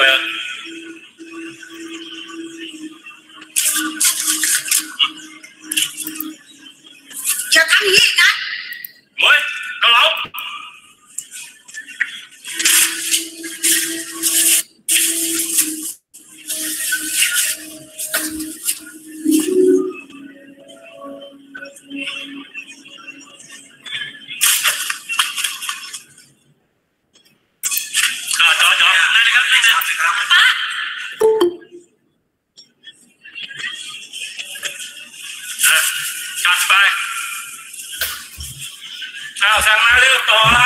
Joel. Giờ ăn gì đó? Mới, con lẩu. Cho, lên điครับ Ba. Chặtไปสั่งมาเร็วต่ออะไร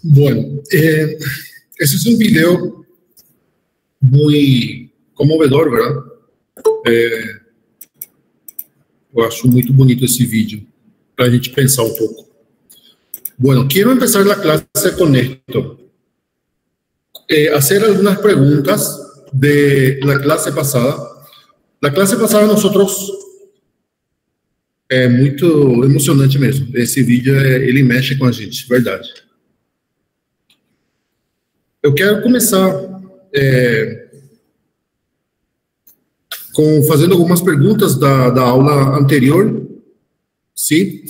Bueno, ese es un video muy conmovedor, ¿verdad? Eu acho muito bonito esse vídeo, para a gente pensar un poco. Bueno, quiero empezar la clase con esto. Hacer algunas preguntas de la clase pasada. La clase pasada nosotros, muito emocionante mesmo. Esse vídeo, ele mexe com a gente, verdade. Eu quero começar fazendo algumas perguntas da aula anterior, ¿sí?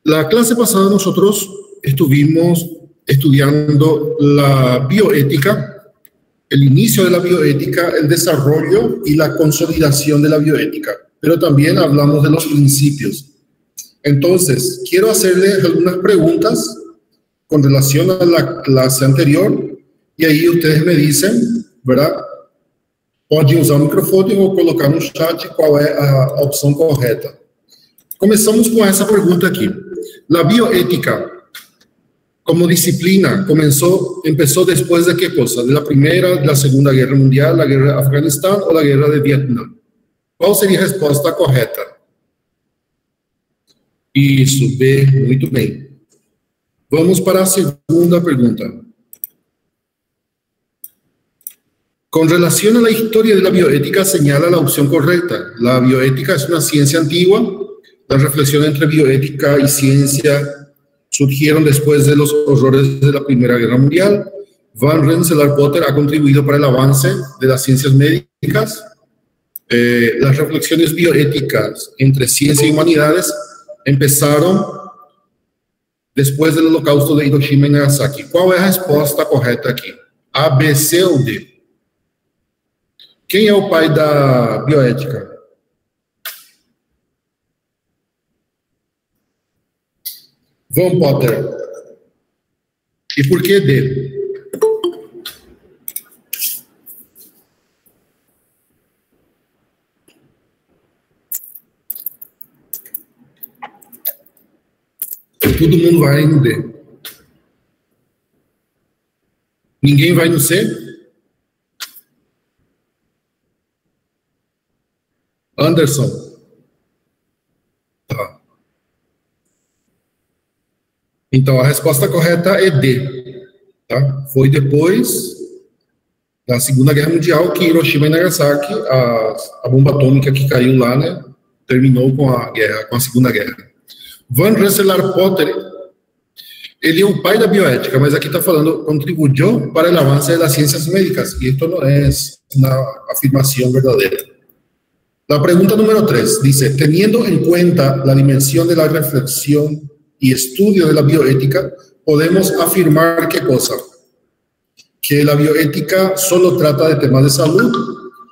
La clase pasada nosotros estuvimos estudiando la bioética, el inicio de la bioética, el desarrollo y la consolidación de la bioética, pero también hablamos de los principios. Entonces, quiero hacerles algunas preguntas con relación a la clase anterior, y ahí ustedes me dicen, ¿verdad? Pode usar o microfone ou colocar no chat qual é a opção correta. Começamos com essa pergunta aqui. La bioética, como disciplina, empezó después de qué cosa? ¿De la Primera, de la Segunda Guerra Mundial, la Guerra de Afganistán o la Guerra de Vietnam? ¿Cuál sería a resposta correta? Isso, B, muito bem. Vamos para a segunda pergunta. Con relación a la historia de la bioética, señala la opción correcta. La bioética es una ciencia antigua. La reflexión entre bioética y ciencia surgieron después de los horrores de la Primera Guerra Mundial. Van Rensselaer-Potter ha contribuido para el avance de las ciencias médicas. Las reflexiones bioéticas entre ciencia y humanidades empezaron después del holocausto de Hiroshima y Nagasaki. ¿Cuál es la respuesta correcta aquí? A, B, C ou D? Quem é o pai da bioética? Van Potter. E por que D? todo mundo vai no D. Ninguém vai no C? Anderson. Tá. Então, a resposta correta é D. Tá? Foi depois da Segunda Guerra Mundial que Hiroshima e Nagasaki, a bomba atômica que caiu lá, né, terminou com a guerra, com a Segunda Guerra. Van Rensselaer Potter, ele é o pai da bioética, mas aqui está falando, contribuyó para el avance das ciências médicas, e isto não é uma afirmação verdadeira. La pregunta número 3 dice, teniendo en cuenta la dimensión de la reflexión y estudio de la bioética, podemos afirmar ¿qué cosa? Que la bioética solo trata de temas de salud,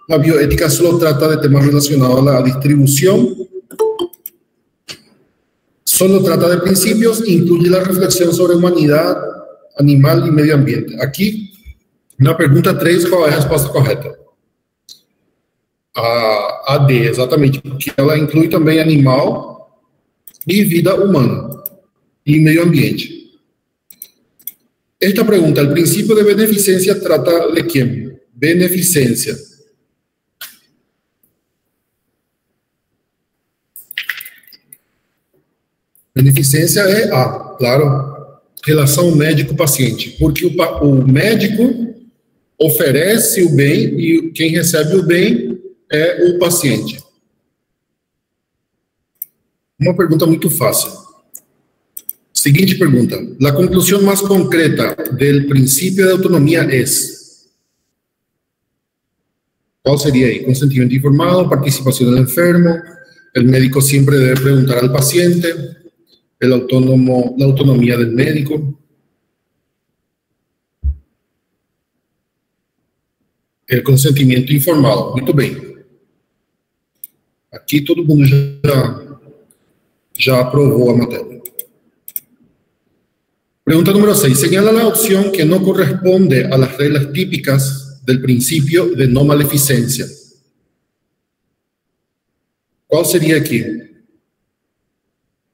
la bioética solo trata de temas relacionados a la distribución, solo trata de principios, incluye la reflexión sobre humanidad, animal y medio ambiente. Aquí, na pergunta 3, qual é a resposta correta? A D, exatamente, porque ela inclui também animal e vida humana e meio ambiente. Esta pregunta, el principio de beneficencia trata de quién? Beneficencia. Beneficência é A, claro, relação médico-paciente, porque o médico oferece o bem e quem recebe o bem é o paciente. Uma pergunta muito fácil. Seguinte pergunta. La conclusión más concreta del principio de autonomía es... ¿Cuál sería ahí? Consentimiento informado, participación del enfermo, el médico siempre debe preguntar al paciente, la autonomía del médico, el consentimiento informado. Muito bem. Aqui todo mundo já aprovou a matéria. Pregunta número 6. Señala la opción que no corresponde a las reglas típicas del principio de no maleficencia. ¿Cuál sería aquí?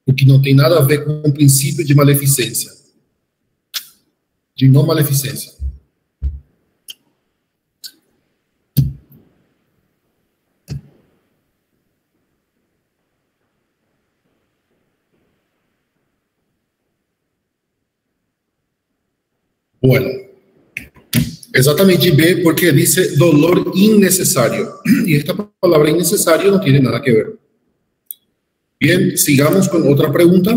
O que não tem nada a ver com o princípio de maleficência. De não maleficência. Bueno, exatamente B, porque dice dolor innecesario. Y esta palabra innecesario no tiene nada que ver. Bien, sigamos con otra pregunta.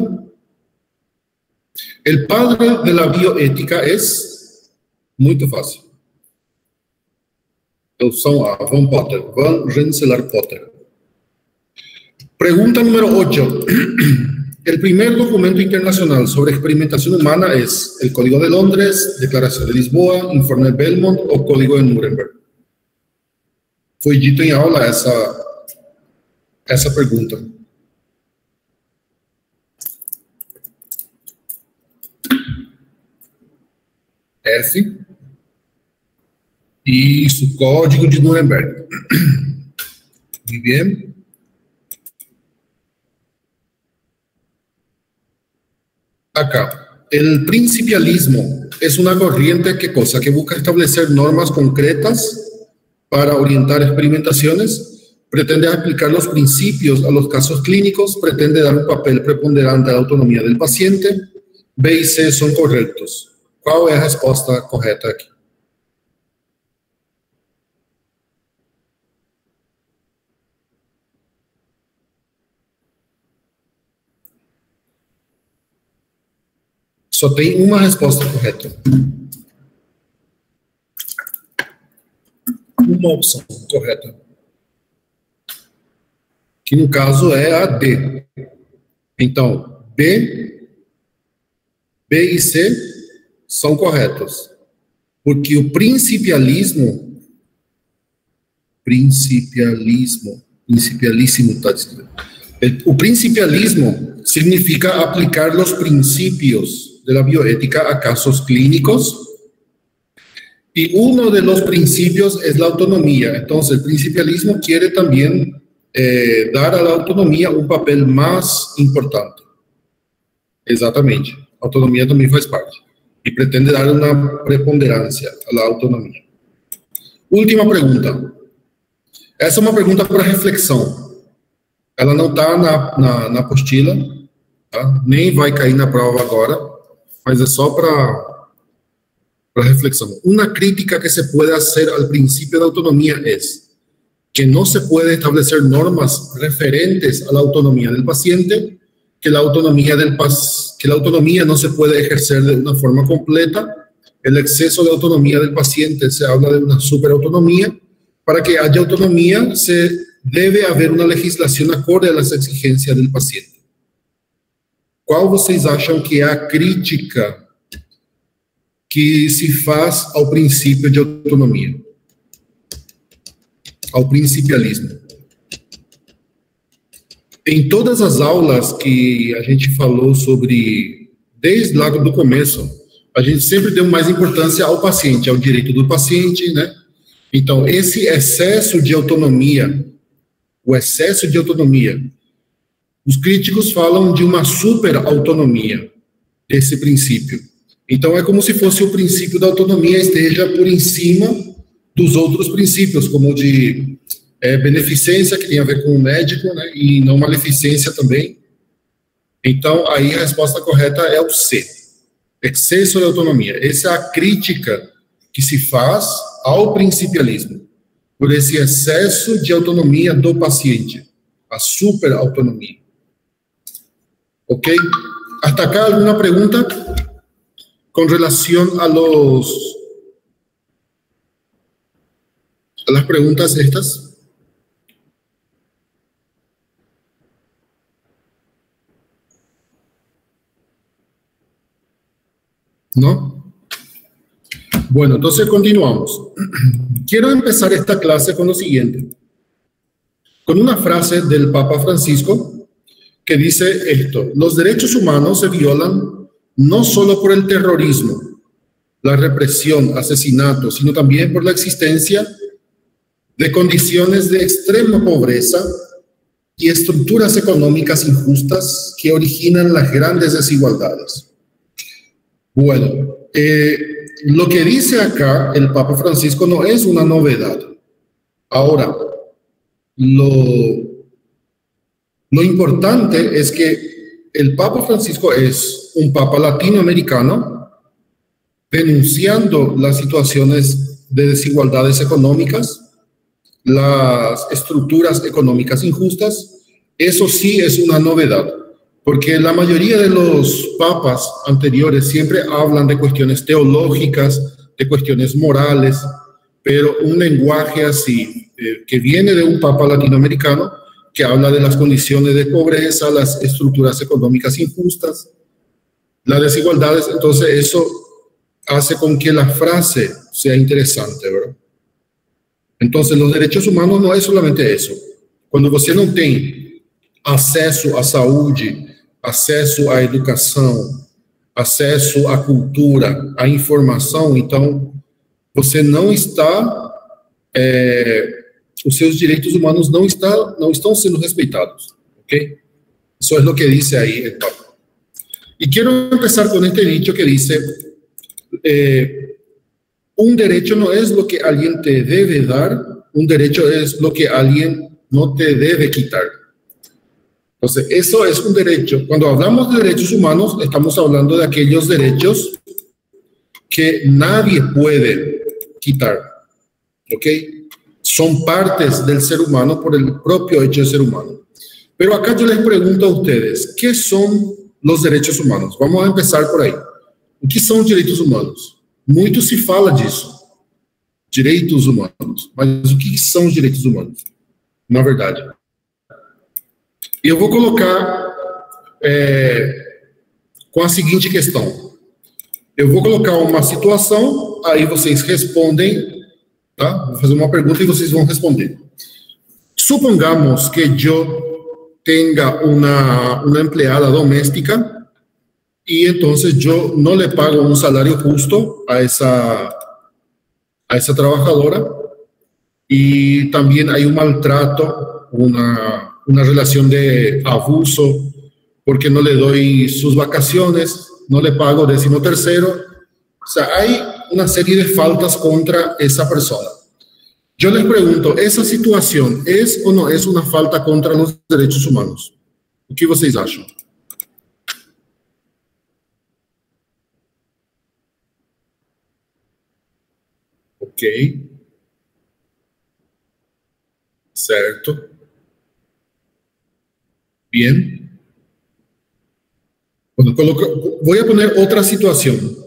El padre de la bioética es muy fácil. Opción A, Van Rensselaer Potter. Pregunta número 8. El primer documento internacional sobre experimentación humana es el Código de Londres, Declaración de Lisboa, Informe de Belmont o Código de Nuremberg. Foi dito em aula essa pergunta. F. Isso, Código de Nuremberg. Muy bien. Acá, el principialismo es una corriente que busca establecer normas concretas para orientar experimentaciones, pretende aplicar los principios a los casos clínicos, pretende dar un papel preponderante a la autonomía del paciente. B y C son correctos. ¿Cuál es la respuesta correcta aquí? Só tem uma resposta correta. Uma opção correta. Que no caso é a D. Então, B e C são corretos. Porque o principialismo está escrito. O principialismo significa aplicar los principios de la bioética a casos clínicos, y uno de los principios es la autonomía. Entonces, el principialismo quiere también dar a la autonomía un papel más importante. Exatamente. A autonomia também faz parte. E pretende dar uma preponderância à autonomia. Última pergunta. Essa é uma pergunta para reflexão. Ela não está na apostila, tá? Nem vai cair na prova agora, mas é só para reflexión. Una crítica que se puede hacer al principio de autonomía es que no se puede establecer normas referentes a la autonomía del paciente, que la autonomía no se puede ejercer de una forma completa. El exceso de autonomía del paciente, se habla de una superautonomía. Para que haya autonomía, debe haber una legislación acorde a las exigencias del paciente. ¿Cuál vocês acham que é a crítica que se faz ao princípio de autonomia? Ao principialismo. Em todas as aulas que a gente falou sobre, desde lá do começo, a gente sempre deu mais importância ao paciente, ao direito do paciente, né? Então, esse excesso de autonomia, o excesso de autonomia, os críticos falam de uma superautonomia desse princípio. Então, é como se fosse o princípio da autonomia esteja por em cima dos outros princípios, como o de beneficência, que tem a ver com o médico, né, e não maleficência também. Então, aí a resposta correta é o C, excesso de autonomia. Essa é a crítica que se faz ao principialismo, por esse excesso de autonomia do paciente, a superautonomia. Ok? Hasta acá, ¿alguna pregunta con relación a las preguntas estas? ¿No? Bueno, entonces continuamos. Quiero empezar esta clase con lo siguiente, con una frase del Papa Francisco que dice esto: los derechos humanos se violan no solo por el terrorismo, la represión, asesinato, sino también por la existencia de condiciones de extrema pobreza y estructuras económicas injustas que originan las grandes desigualdades. Bueno, lo que dice acá el Papa Francisco no es una novedad. Ahora, lo importante es que el Papa Francisco es un Papa latinoamericano denunciando las situaciones de desigualdades económicas, las estructuras económicas injustas. Eso sí es una novedad, porque la mayoría de los papas anteriores siempre hablan de cuestiones teológicas, de cuestiones morales, pero un lenguaje así, que viene de un papa latinoamericano, que habla de las condiciones de pobreza, las estructuras económicas injustas, las desigualdades. Entonces eso hace con que la frase sea interesante, ¿verdad? Entonces los derechos humanos no es solamente eso. Quando você não tem acesso à saúde, acesso à educação, acesso à cultura, à informação, então você não está, os seus direitos humanos não estão sendo respeitados, ¿ok? Eso es lo que dice ahí el Papa. Y quiero empezar con este dicho que dice, un derecho no es lo que alguien te debe dar, un derecho es lo que alguien no te debe quitar. Entonces, eso es un derecho. Cuando hablamos de derechos humanos, estamos hablando de aquellos derechos que nadie puede quitar, ¿ok? Son partes del ser humano por el propio hecho de ser humano. Pero acá yo les pregunto a ustedes, ¿qué son los derechos humanos? Vamos a empezar por ahí. O que são direitos humanos? Muito se fala disso. Direitos humanos. Mas o que são os direitos humanos? Na verdade. E eu vou colocar com a seguinte questão. Eu vou colocar uma situação, aí vocês respondem, tá? Vou fazer uma pergunta e vocês vão responder. Supongamos que eu tenga una empleada doméstica y entonces yo no le pago un salario justo a esa trabajadora, y también hay un maltrato, una relación de abuso porque no le doy sus vacaciones, no le pago 13º. O sea, hay una serie de faltas contra esa persona. Yo les pregunto, ¿esa situación es o no es una falta contra los derechos humanos? O que vocês acham? Ok. Certo. Bien. Bueno, voy a poner otra situación.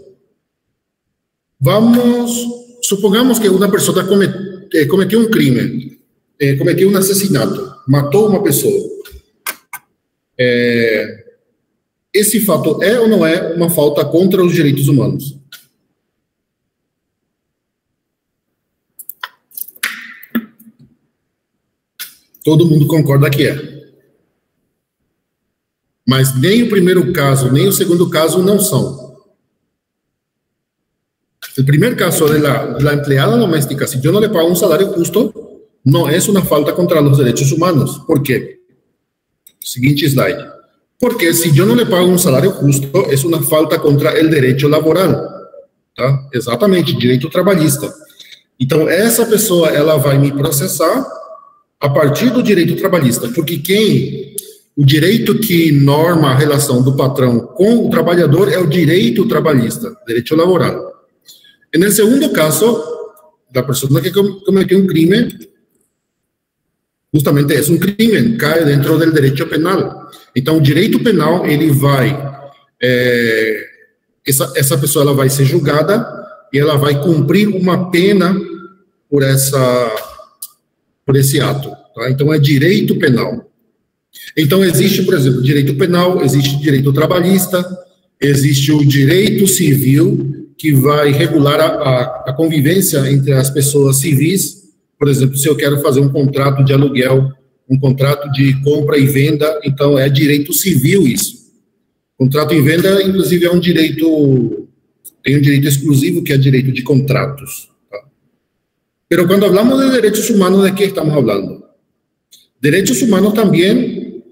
Supongamos que una persona cometió un crimen, cometió un asesinato, matou uma pessoa. Esse fato é ou não é uma falta contra os direitos humanos? Todo mundo concorda que é. Mas nem o primeiro caso, nem o segundo caso não são. El primer caso de la empleada doméstica, si yo no le pago un salario justo, no es una falta contra los derechos humanos. ¿Por qué? Siguiente slide. Porque si yo no le pago un salario justo, es una falta contra el derecho laboral. Tá? Exatamente, direito trabalhista. Então, essa pessoa, ela vai me processar a partir do direito trabalhista. Porque o direito que norma a relação do patrão com o trabalhador é o direito trabalhista, direito laboral. En el segundo caso, la persona que cometió un crimen, justamente es un crimen, cae dentro del derecho penal. Entonces, el derecho penal, ele vai, essa pessoa ela vai ser julgada e ela vai cumprir uma pena por esse ato. Tá? Então, é direito penal. Então, existe, por exemplo, direito penal, existe direito trabalhista, existe o direito civil, que vai regular a convivência entre as pessoas civis. Por exemplo, se eu quero fazer um contrato de aluguel, um contrato de compra e venda, então é direito civil isso. Contrato e venda, inclusive, é um direito, tem um direito exclusivo, que é direito de contratos. Tá? Pero quando falamos de direitos humanos, ¿de qué estamos hablando? Direitos humanos também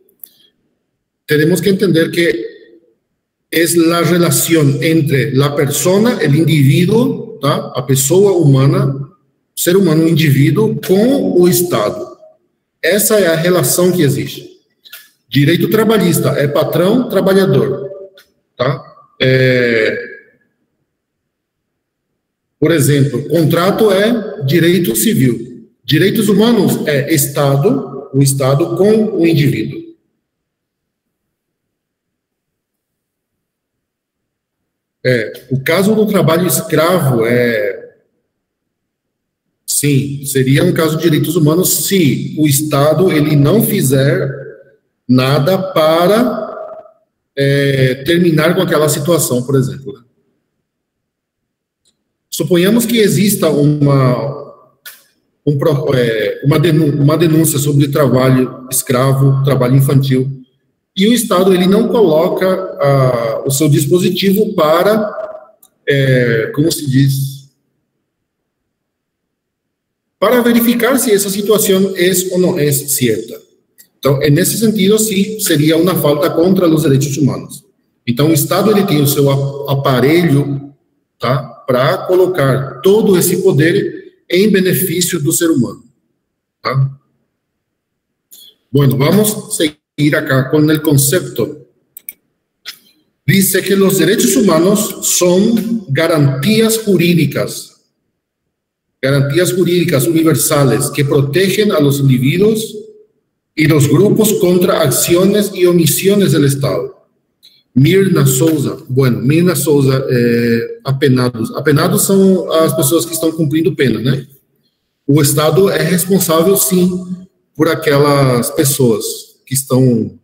temos que entender que es la relación entre la persona, el individuo, ¿tá? A pessoa humana, ser humano, um indivíduo, com o Estado. Essa é a relação que existe. Direito trabalhista é patrão, trabalhador. Tá? Por exemplo, contrato é direito civil. Direitos humanos é Estado, o Estado com o indivíduo. O caso do trabalho escravo sim, seria um caso de direitos humanos se o Estado ele não fizer nada para terminar com aquela situação, por exemplo. Suponhamos que exista uma denúncia sobre trabalho escravo, trabalho infantil, e o Estado ele não coloca o seu dispositivo para, como se diz, para verificar se essa situação é ou não é certa. Então, nesse sentido, sim, seria uma falta contra os direitos humanos. Então, o Estado ele tem o seu aparelho, tá, para colocar todo esse poder em benefício do ser humano. Tá? Bueno, vamos seguir acá con el concepto. Dice que los derechos humanos son garantías jurídicas universales que protegen a los individuos y los grupos contra acciones y omisiones del Estado. Mirna Souza. Bueno, Mirna Souza, apenados. Apenados são as pessoas que estão cumprindo pena, né? O Estado é responsável, sim, por aquelas pessoas que estão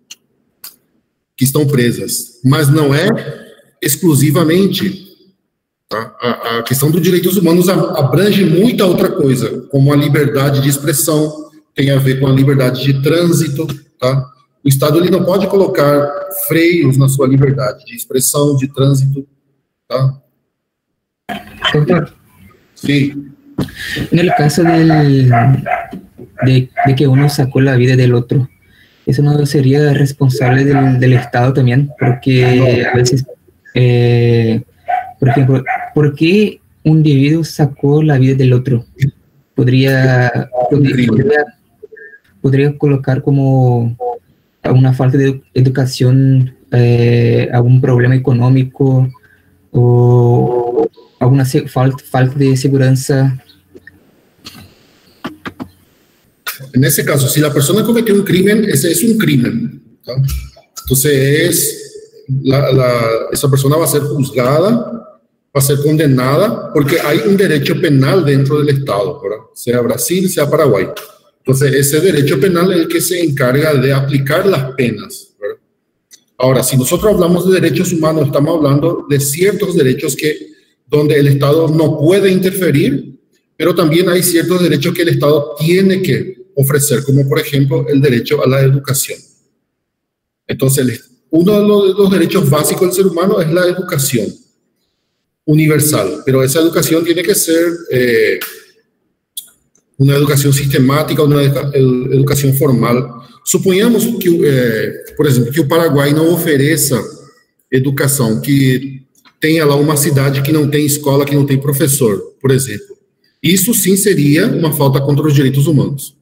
presas, mas não é exclusivamente. Tá? A questão dos direitos humanos abrange muita outra coisa, como a liberdade de expressão, tem a ver com a liberdade de trânsito. Tá? O Estado ele não pode colocar freios na sua liberdade de expressão, de trânsito. Tá? Doctor, sí. En el caso de que uno sacó la vida del otro, eso no sería responsable del Estado también, porque a veces, por ejemplo, ¿por qué un individuo sacó la vida del otro? Podría colocar como una falta de educación, algún problema económico o alguna falta de seguridad. En ese caso, si la persona cometió un crimen, ese es un crimen, ¿tá? Entonces, esa persona va a ser juzgada, va a ser condenada, porque hay un derecho penal dentro del Estado, ¿verdad? Sea Brasil, sea Paraguay. Entonces, ese derecho penal es el que se encarga de aplicar las penas, ¿verdad? Ahora, si nosotros hablamos de derechos humanos, estamos hablando de ciertos derechos donde el Estado no puede interferir, pero también hay ciertos derechos que el Estado tiene que ofrecer, como por ejemplo el derecho a la educación. Entonces, uno de los derechos básicos del ser humano es la educación universal, pero esa educación tiene que ser una educación sistemática, una educación formal. Suponhamos que, por exemplo, que o Paraguai não ofereça educação, que tenha lá uma cidade que não tem escola, que não tem professor, por exemplo. Isso sim seria uma falta contra os direitos humanos.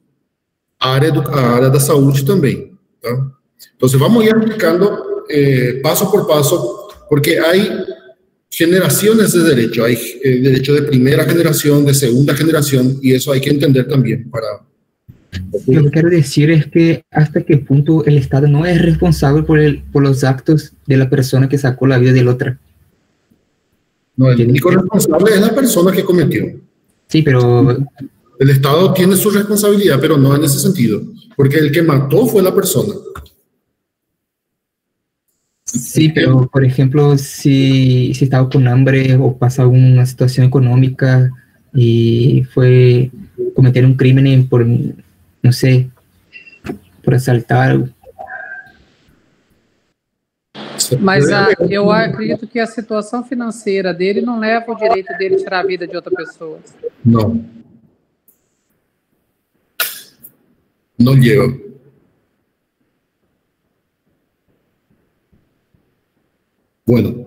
A área da saúde também, tá? Então, vamos ir aplicando paso por paso, porque há generaciones de derecho, hay derecho de primera generación, de segunda generación, y eso hay que entender también para... Lo que quiero decir es que hasta qué punto el Estado no es responsable por los actos de la persona que sacó la vida del otro. No, el único responsable es la persona que cometió. Sí, pero... El Estado tiene su responsabilidad, pero no en ese sentido, porque el que mató fue la persona. Sí, pero por ejemplo, si estaba con hambre o pasa alguna situación económica y fue cometer un crimen por, no sé, por asaltar. Mas eu acredito que a situação financeira dele não leva o direito dele tirar a vida de outra pessoa. No. No lleva. Bueno,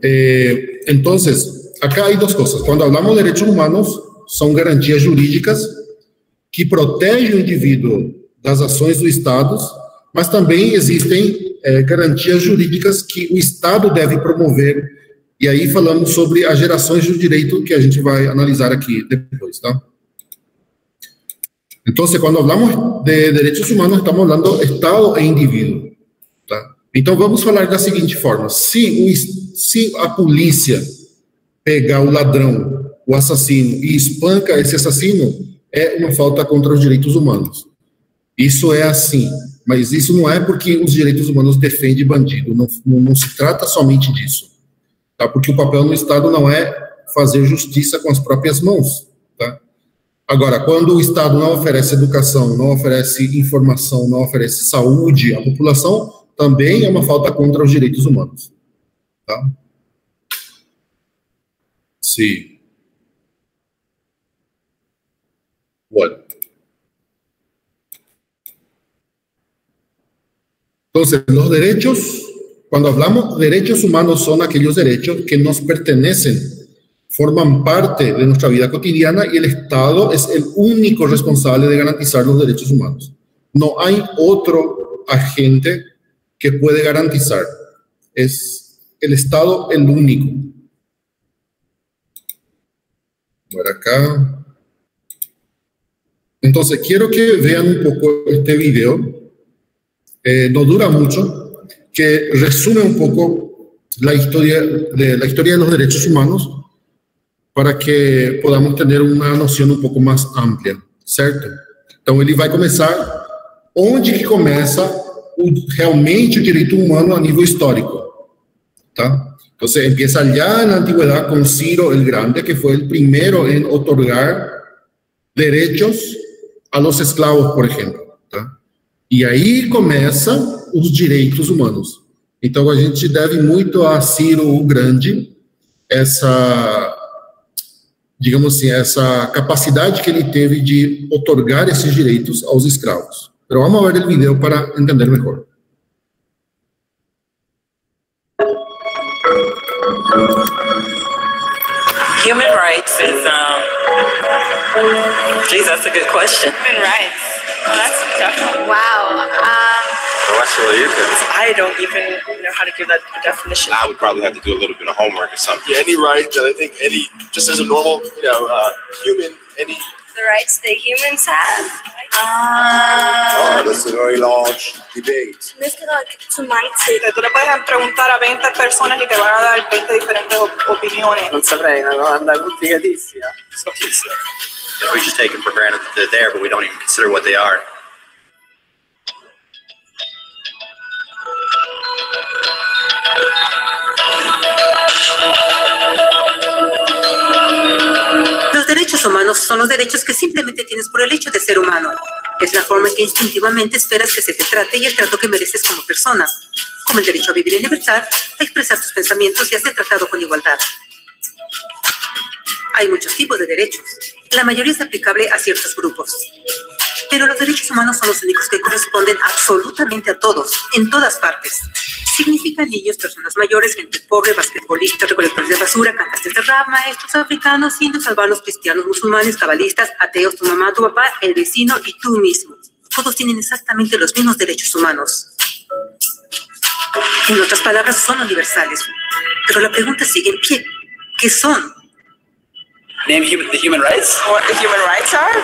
entonces, acá hay dos cosas. Cuando hablamos de derechos humanos, son garantías jurídicas que protegen o indivíduo das ações do Estado, mas também existem garantias jurídicas que o Estado deve promover, e aí falamos sobre as gerações do direito que a gente vai analisar aqui depois, tá? Então, quando hablamos de direitos humanos, estamos falando Estado e indivíduo, tá? Então, vamos falar da seguinte forma: se a polícia pegar o ladrão, o assassino, e espanca esse assassino, é uma falta contra os direitos humanos. Isso é assim, mas isso não é porque os direitos humanos defendem bandido, não se trata somente disso, tá? Porque o papel do Estado não é fazer justiça com as próprias mãos, tá? Agora, quando o Estado não oferece educação, não oferece informação, não oferece saúde à população, também é uma falta contra os direitos humanos, tá? Sim. Bueno. Entonces, los derechos, cuando hablamos de derechos humanos, son aquellos derechos que nos pertenecen, forman parte de nuestra vida cotidiana y el Estado es el único responsable de garantizar los derechos humanos. No hay otro agente que puede garantizar. Es el Estado el único. Por acá. Entonces, quiero que vean un poco este video. No dura mucho, que resume un poco la historia de los derechos humanos para que podamos tener uma noção um pouco mais ampla, certo? Então, ele vai começar onde que começa realmente o direito humano a nível histórico, tá? Então, empieza já na antiguidade com Ciro el Grande, que foi o primeiro em otorgar direitos a los esclavos, por exemplo, tá? E aí começam os direitos humanos. Então, a gente deve muito a Ciro o Grande, digamos assim, essa capacidade que ele teve de otorgar esses direitos aos escravos. Pero vamos a ver el video para entender mejor. Human rights is, geez, that's a good question. Human rights. Well, that's definitely, wow. I don't even know how to give that a definition. I would probably have to do a little bit of homework or something. Yeah, any right that I think any, just as a normal, human, any. The rights that humans have. That's a very large debate. Sí, tú le puedes preguntar a 20 personas y te van a dar 20 diferentes opiniones. Non saprei, una domanda complicatissima. We just take it for granted that they're there, but we don't even consider what they are. Los derechos humanos son los derechos que simplemente tienes por el hecho de ser humano. Es la forma en que instintivamente esperas que se te trate y el trato que mereces como persona, como el derecho a vivir en libertad, a expresar tus pensamientos y a ser tratado con igualdad. Hay muchos tipos de derechos. La mayoría es aplicable a ciertos grupos. Pero los derechos humanos son los únicos que corresponden absolutamente a todos, en todas partes. Significan niños, personas mayores, gente pobre, basquetbolistas, recolectores de basura, cantantes de rap, maestros africanos, indios, albanos, cristianos, musulmanes, cabalistas, ateos, tu mamá, tu papá, el vecino y tú mismo. Todos tienen exactamente los mismos derechos humanos. En otras palabras, son universales. Pero la pregunta sigue en pie. ¿Qué son? Name the human rights? What the human rights are?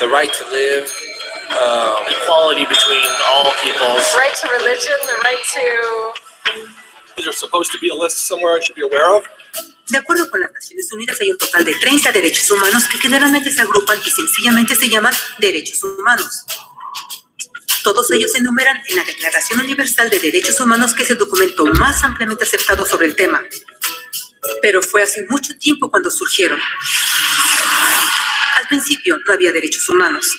The right to live, Equality between all peoples. Right to religion, the right to... is there supposed to be a list somewhere I should be aware of? De acuerdo con las Naciones Unidas, hay un total de 30 derechos humanos que generalmente se agrupan y sencillamente se llaman derechos humanos. Todos ellos se enumeran en la Declaración Universal de Derechos Humanos, que es el documento más ampliamente aceptado sobre el tema. Pero fue hace mucho tiempo cuando surgieron. Al principio no había derechos humanos.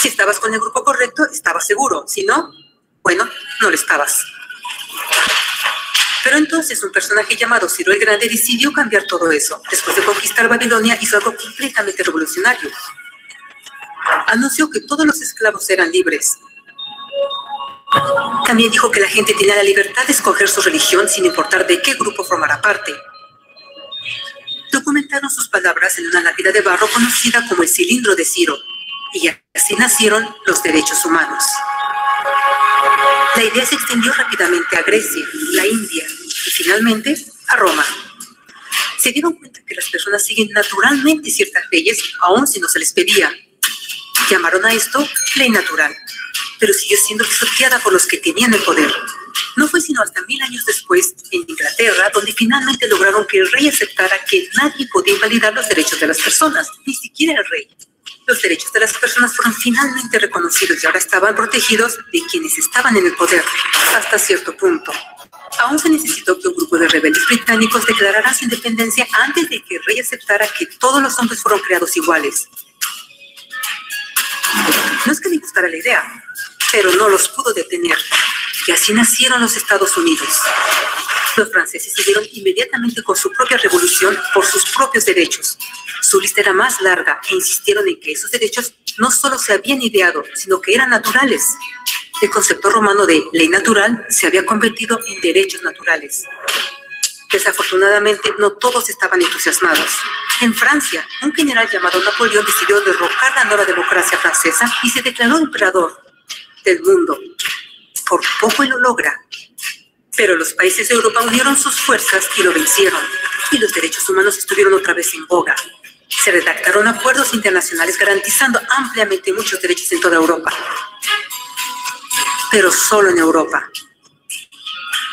Si estabas con el grupo correcto, estabas seguro. Si no, bueno, no lo estabas. Pero entonces un personaje llamado Ciro el Grande decidió cambiar todo eso. Después de conquistar Babilonia, hizo algo completamente revolucionario. Anunció que todos los esclavos eran libres. También dijo que la gente tenía la libertad de escoger su religión sin importar de qué grupo formara parte. Documentaron sus palabras en una lápida de barro conocida como el cilindro de Ciro, y así nacieron los derechos humanos. La idea se extendió rápidamente a Grecia, la India y finalmente a Roma. Se dieron cuenta que las personas siguen naturalmente ciertas leyes, aun si no se les pedía. Llamaron a esto ley natural, pero siguió siendo pisoteada por los que tenían el poder. No fue sino hasta 1000 años después, en Inglaterra, donde finalmente lograron que el rey aceptara que nadie podía invalidar los derechos de las personas, ni siquiera el rey. Los derechos de las personas fueron finalmente reconocidos y ahora estaban protegidos de quienes estaban en el poder, hasta cierto punto. Aún se necesitó que un grupo de rebeldes británicos declarara su independencia antes de que el rey aceptara que todos los hombres fueron creados iguales. No es que le gustara la idea, pero no los pudo detener. Y así nacieron los Estados Unidos. Los franceses siguieron inmediatamente con su propia revolución por sus propios derechos. Su lista era más larga e insistieron en que esos derechos no solo se habían ideado, sino que eran naturales. El concepto romano de ley natural se había convertido en derechos naturales. Desafortunadamente, no todos estaban entusiasmados. En Francia, un general llamado Napoleón decidió derrocar la nueva democracia francesa y se declaró emperador del mundo. Por poco y lo logra. Pero los países de Europa unieron sus fuerzas y lo vencieron. Y los derechos humanos estuvieron otra vez en boga. Se redactaron acuerdos internacionales garantizando ampliamente muchos derechos en toda Europa. Pero solo en Europa.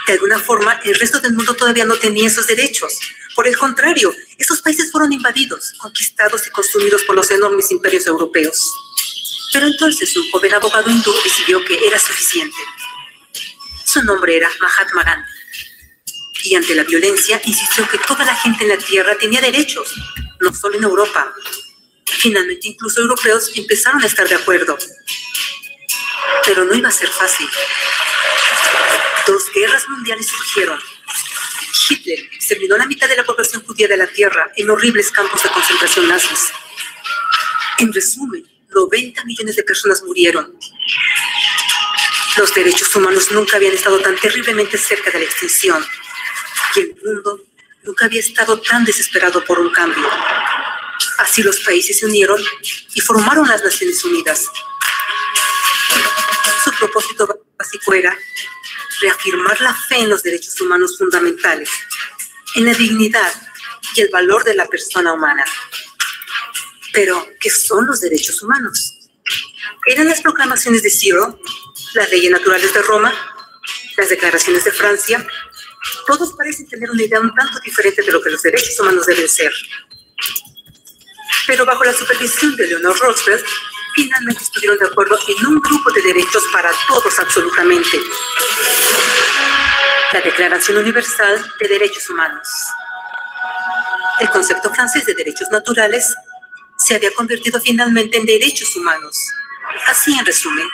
De alguna forma, el resto del mundo todavía no tenía esos derechos. Por el contrario, esos países fueron invadidos, conquistados y consumidos por los enormes imperios europeos. Pero entonces un joven abogado hindú decidió que era suficiente. Su nombre era Mahatma Gandhi. Y ante la violencia, insistió que toda la gente en la Tierra tenía derechos, no solo en Europa. Finalmente, incluso europeos empezaron a estar de acuerdo. Pero no iba a ser fácil. 2 guerras mundiales surgieron. Hitler exterminó la mitad de la población judía de la Tierra en horribles campos de concentración nazis. En resumen, 90 millones de personas murieron. Los derechos humanos nunca habían estado tan terriblemente cerca de la extinción. Y el mundo nunca había estado tan desesperado por un cambio. Así los países se unieron y formaron las Naciones Unidas. Su propósito básico era reafirmar la fe en los derechos humanos fundamentales, en la dignidad y el valor de la persona humana. Pero, ¿qué son los derechos humanos? ¿Eran las proclamaciones de Zero, las leyes naturales de Roma, las declaraciones de Francia? Todos parecen tener una idea un tanto diferente de lo que los derechos humanos deben ser. Pero bajo la supervisión de Eleanor Roosevelt, finalmente estuvieron de acuerdo en un grupo de derechos para todos absolutamente. La Declaración Universal de Derechos Humanos. El concepto francés de derechos naturales se había convertido finalmente en derechos humanos. Así, en resumen,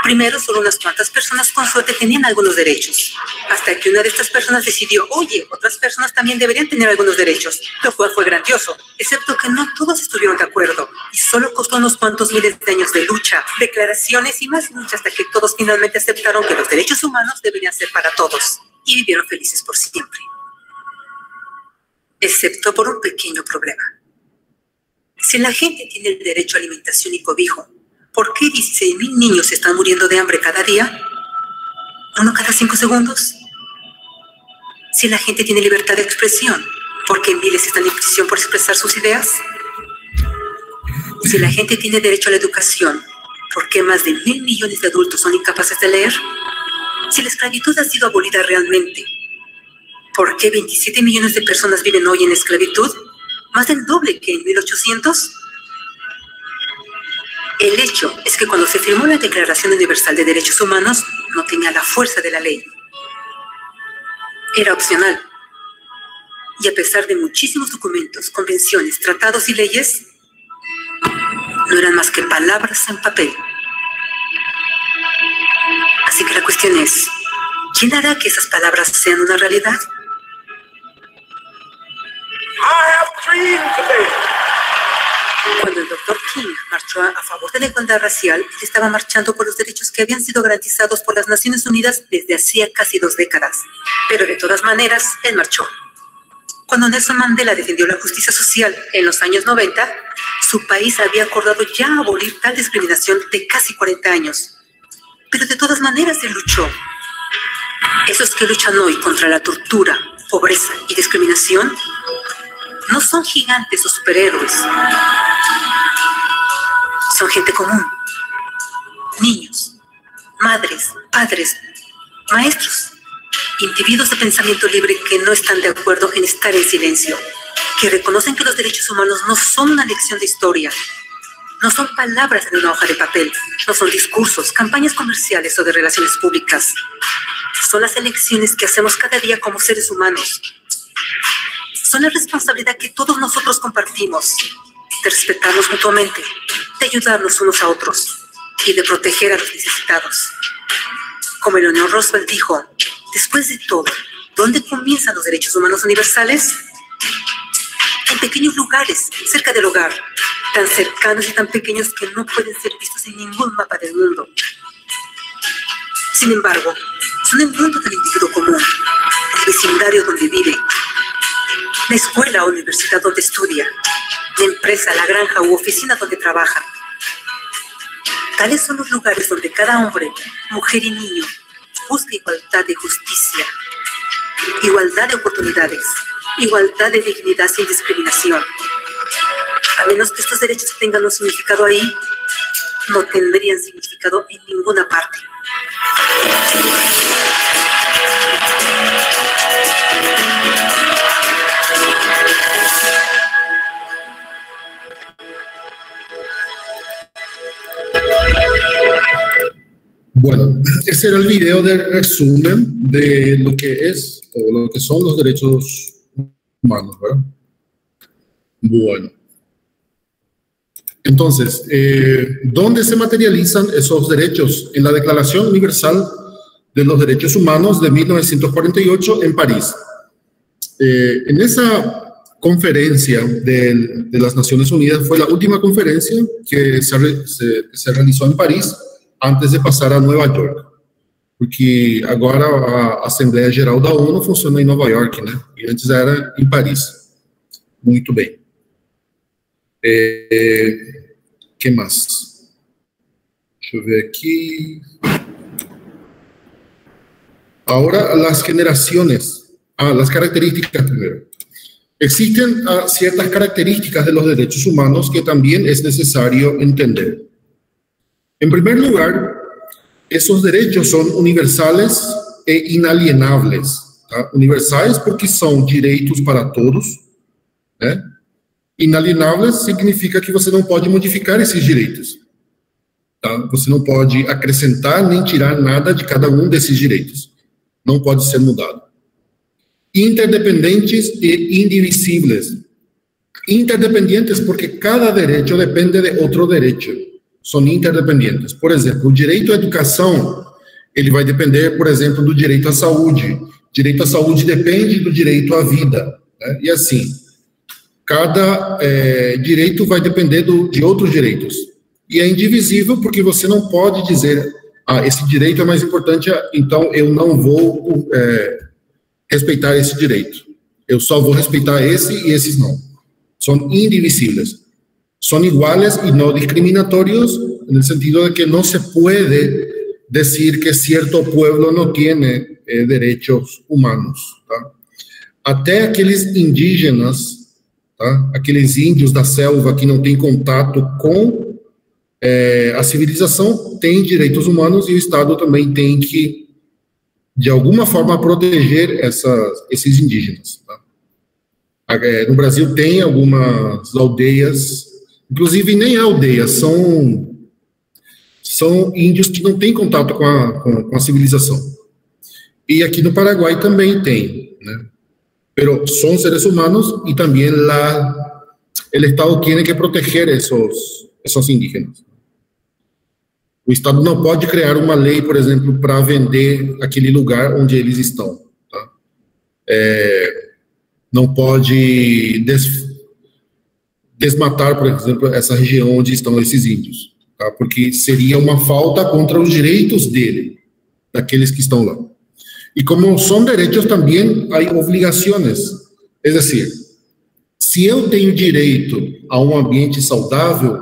primero solo unas cuantas personas con suerte tenían algunos derechos, hasta que una de estas personas decidió, oye, otras personas también deberían tener algunos derechos, lo cual fue grandioso, excepto que no todos estuvieron de acuerdo, y solo costó unos cuantos miles de años de lucha, declaraciones y más lucha hasta que todos finalmente aceptaron que los derechos humanos deberían ser para todos, y vivieron felices por siempre. Excepto por un pequeño problema. Si la gente tiene el derecho a alimentación y cobijo, ¿por qué 16,000 niños están muriendo de hambre cada día? ¿Uno cada 5 segundos? Si la gente tiene libertad de expresión, ¿por qué miles están en prisión por expresar sus ideas? Si la gente tiene derecho a la educación, ¿por qué más de 1,000 millones de adultos son incapaces de leer? Si la esclavitud ha sido abolida realmente, ¿por qué 27 millones de personas viven hoy en esclavitud? ¿Más del doble que en 1800? El hecho es que cuando se firmó la Declaración Universal de Derechos Humanos, no tenía la fuerza de la ley. Era opcional. Y a pesar de muchísimos documentos, convenciones, tratados y leyes, no eran más que palabras en papel. Así que la cuestión es, ¿quién hará que esas palabras sean una realidad? Cuando el Dr. King marchó a favor de la igualdad racial, él estaba marchando por los derechos que habían sido garantizados por las Naciones Unidas desde hacía casi 2 décadas. Pero de todas maneras, él marchó. Cuando Nelson Mandela defendió la justicia social en los años 90, su país había acordado ya abolir tal discriminación de casi 40 años. Pero de todas maneras él luchó. Esos que luchan hoy contra la tortura, pobreza y discriminación no son gigantes o superhéroes. Son gente común. Niños, madres, padres, maestros, individuos de pensamiento libre que no están de acuerdo en estar en silencio, que reconocen que los derechos humanos no son una lección de historia, no son palabras en una hoja de papel, no son discursos, campañas comerciales o de relaciones públicas. Son las elecciones que hacemos cada día como seres humanos. Son la responsabilidad que todos nosotros compartimos, de respetarnos mutuamente, de ayudarnos unos a otros y de proteger a los necesitados. Como Eleanor Roosevelt dijo, después de todo, ¿dónde comienzan los derechos humanos universales? En pequeños lugares, cerca del hogar, tan cercanos y tan pequeños que no pueden ser vistos en ningún mapa del mundo. Sin embargo, son el mundo del individuo común, el vecindario donde vive, la escuela o universidad donde estudia, la empresa, la granja u oficina donde trabaja. Tales son los lugares donde cada hombre, mujer y niño busca igualdad de justicia, igualdad de oportunidades, igualdad de dignidad sin discriminación. A menos que estos derechos tengan un significado ahí, no tendrían significado en ninguna parte. Bueno, ese era el video de resumen de lo que es o lo que son los derechos humanos, ¿verdad? Bueno. Entonces, ¿dónde se materializan esos derechos? En la Declaración Universal de los Derechos Humanos de 1948 en París. En esa conferencia de las Naciones Unidas, fue la última conferencia que se realizó en París antes de pasar a Nueva York. Porque agora a Assembleia Geral da ONU funciona em Nova York, né? E antes era em Paris. Muito bem. Que mais? Deixa eu ver aqui. Ahora las generaciones. Las características primero. Existen ciertas características de los derechos humanos que también es necesario entender. En primer lugar, esos derechos son universales e inalienables. Tá? Universais porque são direitos para todos, né? Inalienables significa que você não pode modificar esses direitos. Tá? Você não pode acrescentar nem tirar nada de cada um desses direitos. Não pode ser mudado. Interdependentes e indivisíveis. Interdependentes porque cada direito depende de outro direito. São interdependentes. Por exemplo, o direito à educação, ele vai depender, por exemplo, do direito à saúde. Direito à saúde depende do direito à vida, né? E assim, cada direito vai depender de outros direitos. E é indivisível porque você não pode dizer, esse direito é mais importante, então eu não vou respeitar esse direito. Eu só vou respeitar esse e esses não. São indivisíveis. Son iguales y no discriminatorios en el sentido de que no se puede decir que cierto pueblo no tiene derechos humanos. Tá? Até aqueles indígenas, tá? Aqueles índios da selva que não têm contato com a civilização, têm direitos humanos e o Estado também tem que, de alguma forma, proteger esses indígenas. Tá? No Brasil tem algumas aldeias. Inclusive, nem aldeias, são índios que não têm contato com a civilização. E aqui no Paraguai também tem, né? Pero são seres humanos e também o Estado tem que proteger esses indígenas. O Estado não pode criar uma lei, por exemplo, para vender aquele lugar onde eles estão. Tá? Não pode desmatar, por exemplo, essa região onde estão esses índios, tá? Porque seria uma falta contra os direitos daqueles que estão lá. E como são direitos, também há obrigações. É decir, se eu tenho direito a um ambiente saudável,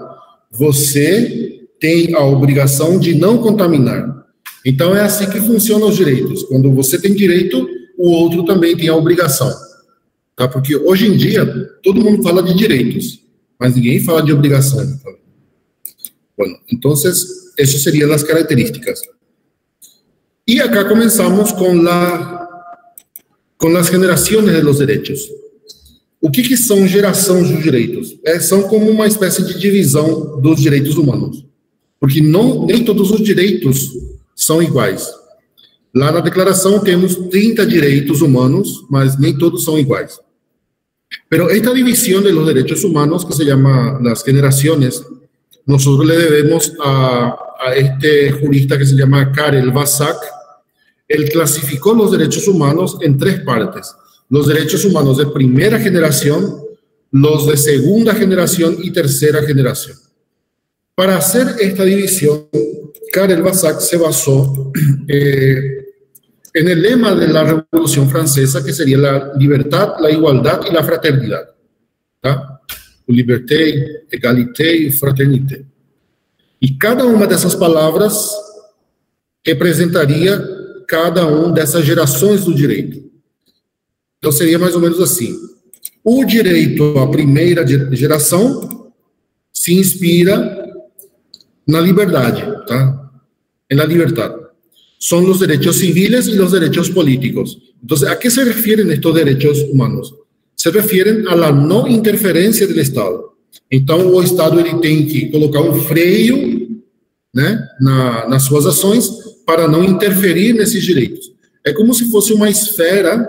você tem a obrigação de não contaminar. Então, é assim que funcionam os direitos. Quando você tem direito, o outro também tem a obrigação. Tá? Porque hoje em dia, todo mundo fala de direitos, mas ninguém fala de obrigação. Bueno, entonces, eso serían las características. Y acá comenzamos con las generaciones de los derechos. O que são gerações dos direitos? São como uma espécie de divisão dos direitos humanos. Porque nem todos os direitos são iguais. Lá na declaração temos 30 direitos humanos, mas nem todos são iguais. Pero esta división de los derechos humanos, que se llama las generaciones, nosotros le debemos a este jurista que se llama Karel Vasak. Él clasificó los derechos humanos en 3 partes. Los derechos humanos de primera generación, los de segunda generación y tercera generación. Para hacer esta división, Karel Vasak se basó en el lema de la Revolución Francesa, que sería la libertad, la igualdad y la fraternidad. ¿Tá? Liberté, égalité y fraternité. Y cada una de esas palabras representaria cada uma dessas gerações do direito. Então, seria mais ou menos assim. O direito à primeira geração se inspira na liberdade, tá? Na liberdade. Son los derechos civiles y los derechos políticos. Entonces, ¿a qué se refieren estos derechos humanos? Se refieren a la no interferência do Estado. Então, o Estado ele tem que colocar um freio, né, nas suas ações para não interferir nesses direitos. É como se fosse uma esfera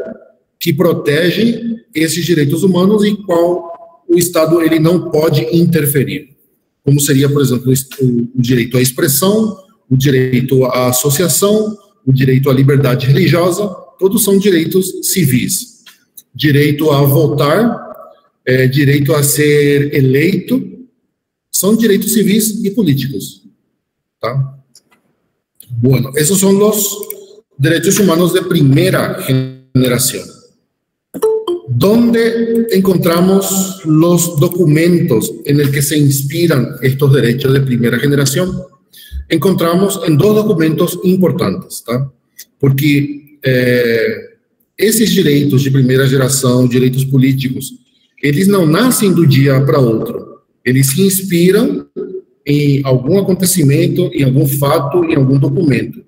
que protege esses direitos humanos e qual o Estado ele não pode interferir. Como seria, por exemplo, o direito à expressão, o direito à associação, o direito à liberdade religiosa, todos são direitos civis. Direito a votar, direito a ser eleito, são direitos civis e políticos, tá? Bueno, esos son los derechos humanos de primera generación. ¿Dónde encontramos los documentos en el que se inspiran estos derechos de primera generación? Encontramos en dos documentos importantes, tá? Porque esses direitos de primeira geração, direitos políticos, eles não nascem do dia para outro. Eles se inspiram em algum acontecimento, em algum fato, em algum documento.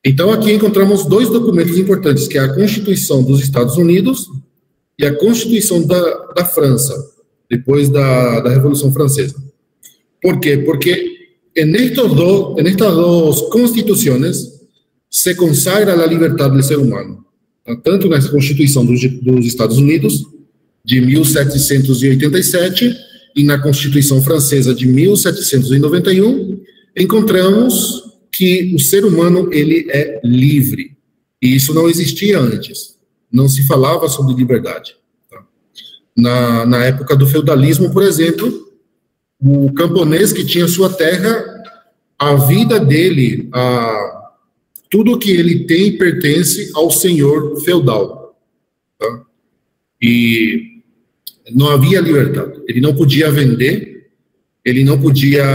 Então, aqui encontramos dois documentos importantes, que é a Constituição dos Estados Unidos e a Constituição da França, depois da Revolução Francesa. ¿Por quê? Porque en estas dos constituciones se consagra la libertad del ser humano, tanto na Constituição dos Estados Unidos, de 1787, e na Constituição Francesa, de 1791, encontramos que o ser humano, ele é livre, e isso não existia antes, não se falava sobre liberdade. Na época do feudalismo, por exemplo, o camponês que tinha sua terra, a vida dele, tudo que ele tem pertence ao senhor feudal, tá? E não havia liberdade. Ele não podia vender, ele não podia,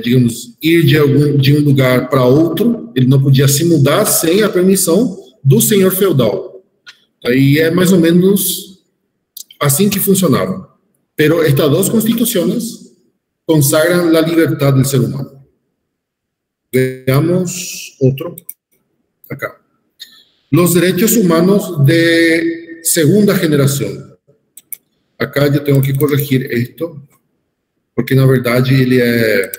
digamos, ir de um lugar para outro, ele não podia se mudar sem a permissão do senhor feudal. E é mais ou menos assim que funcionava. Pero estas dos constituciones consagran la libertad del ser humano. Veamos otro. Acá. Los derechos humanos de segunda generación. Acá yo tengo que corregir esto, porque na verdade ele é...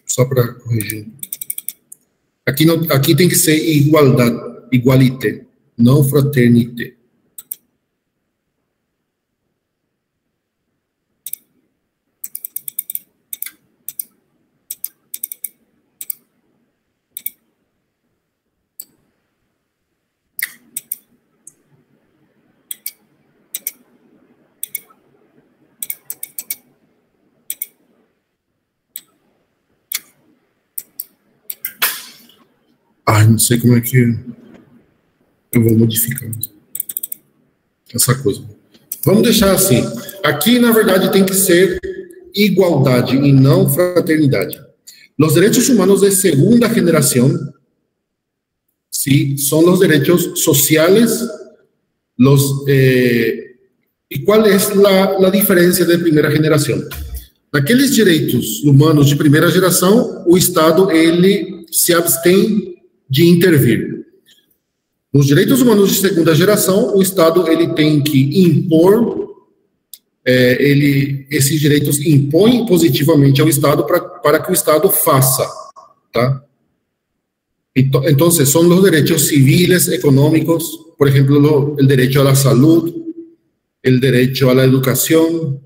Só para corrigir. Aqui tem que ser igualdade, igualité, não fraternité. Não sei como é que eu vou modificar essa coisa. Vamos deixar assim. Aqui, na verdade, tem que ser igualdade e não fraternidade. Los derechos humanos de segunda generación, sí, son los derechos sociales. ¿Y cuál es la diferencia de primera generación? Naqueles direitos humanos de primeira geração, o Estado, ele se abstém de intervir. Nos direitos humanos de segunda geração, o Estado, ele tem que impor, esses direitos impõem positivamente ao Estado para que o Estado faça, tá? Então, são os direitos civis, econômicos, por exemplo, o direito à saúde, o direito à educação,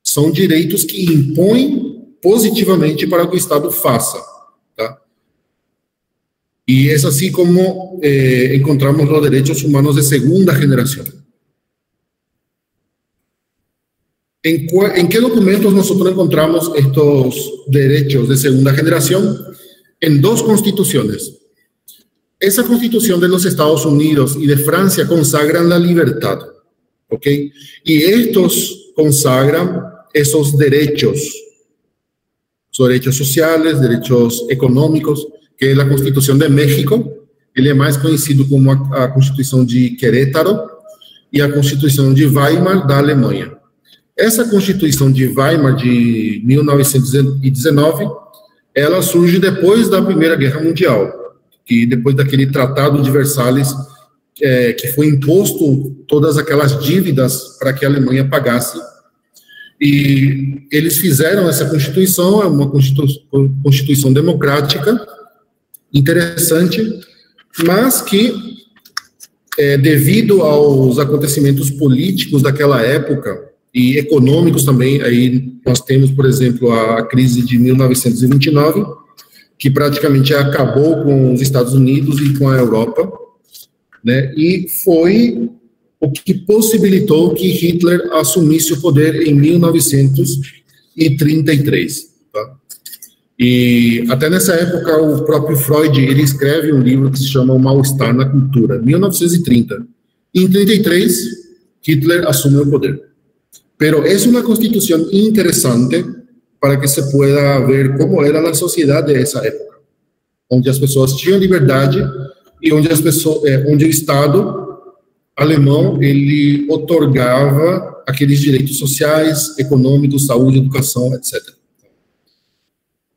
são direitos que impõem positivamente para que o Estado faça, tá? Y es así como encontramos los derechos humanos de segunda generación. ¿En qué documentos nosotros encontramos estos derechos de segunda generación? En dos constituciones. Esa constitución de los Estados Unidos y de Francia consagran la libertad, ¿ok? Y estos consagran esos derechos sociales, derechos económicos, que é a Constituição de México. Ele é mais conhecido como a Constituição de Querétaro e a Constituição de Weimar, da Alemanha. Essa Constituição de Weimar, de 1919, ela surge depois da Primeira Guerra Mundial, que depois daquele Tratado de Versalhes, que foi imposto todas aquelas dívidas para que a Alemanha pagasse. E eles fizeram essa Constituição, é uma Constituição democrática, interessante, mas que, devido aos acontecimentos políticos daquela época, e econômicos também, aí nós temos, por exemplo, a crise de 1929, que praticamente acabou com os Estados Unidos e com a Europa, né, e foi o que possibilitou que Hitler assumisse o poder em 1933. Tá? E até nessa época, o próprio Freud, ele escreve um livro que se chama O Mal-Estar na Cultura, 1930. Em 33, Hitler assume o poder. Pero es una constitución interesante para que se pueda ver cómo era la sociedad de esa época, onde as pessoas tinham liberdade e onde onde o Estado alemão ele otorgava aqueles direitos sociais, econômicos, saúde, educação, etc.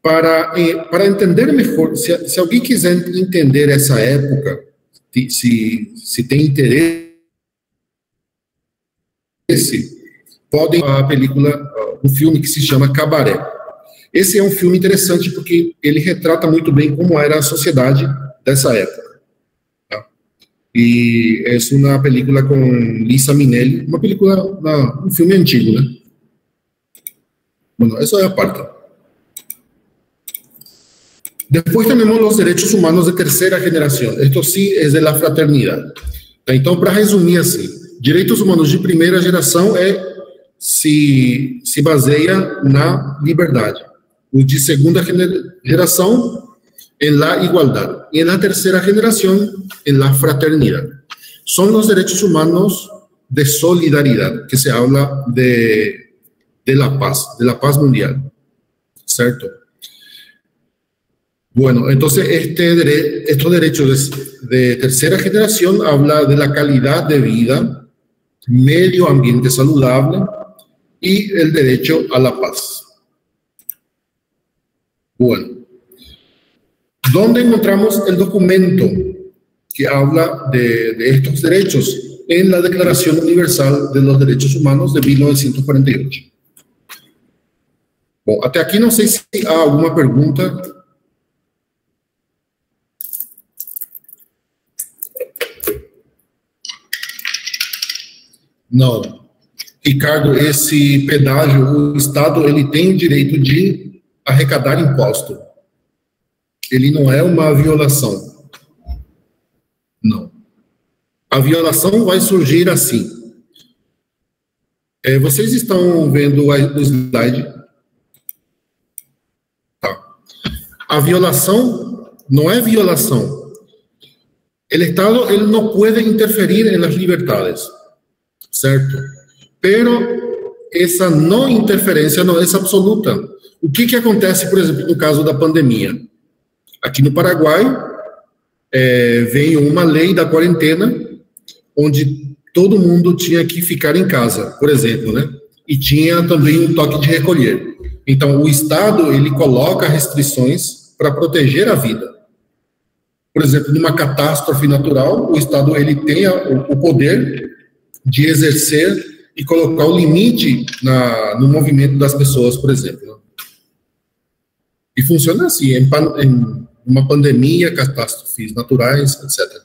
Para entender melhor, se alguém quiser entender essa época, se tem interesse, podem ver a película, um filme que se chama Cabaré. Esse é um filme interessante porque ele retrata muito bem como era a sociedade dessa época. Tá? E é uma película com Lisa Minnelli, um filme antigo, né? Bueno, essa é a parte. Depois temos os direitos humanos de terceira geração. Esto sim é da fraternidade. Então, para resumir assim, direitos humanos de primeira geração se baseia na liberdade. Os de segunda geração, em la igualdade. E na terceira geração, em la fraternidade. São os direitos humanos de solidariedade, que se habla de la paz mundial. ¿Certo? Bueno, entonces estos derechos de tercera generación habla de la calidad de vida, medio ambiente saludable y el derecho a la paz. Bueno, ¿dónde encontramos el documento que habla de estos derechos? En la Declaración Universal de los Derechos Humanos de 1948. Bom, até aqui não sei se há alguma pergunta. Não. Ricardo, esse pedágio, o Estado, ele tem o direito de arrecadar imposto. Ele não é uma violação. Não. A violação vai surgir assim. Vocês estão vendo o slide? Tá. A violação não é violação. O Estado ele não pode interferir nas liberdades. Certo? Pero essa não interferência não é absoluta. O que acontece, por exemplo, no caso da pandemia? Aqui no Paraguai, veio uma lei da quarentena, onde todo mundo tinha que ficar em casa, por exemplo, né? E tinha também um toque de recolher. Então, o Estado, ele coloca restrições para proteger a vida. Por exemplo, numa catástrofe natural, o Estado, ele tem o poder de exercer e colocar o limite no movimento das pessoas, por exemplo. E funciona assim, em uma pandemia, catástrofes naturais, etc.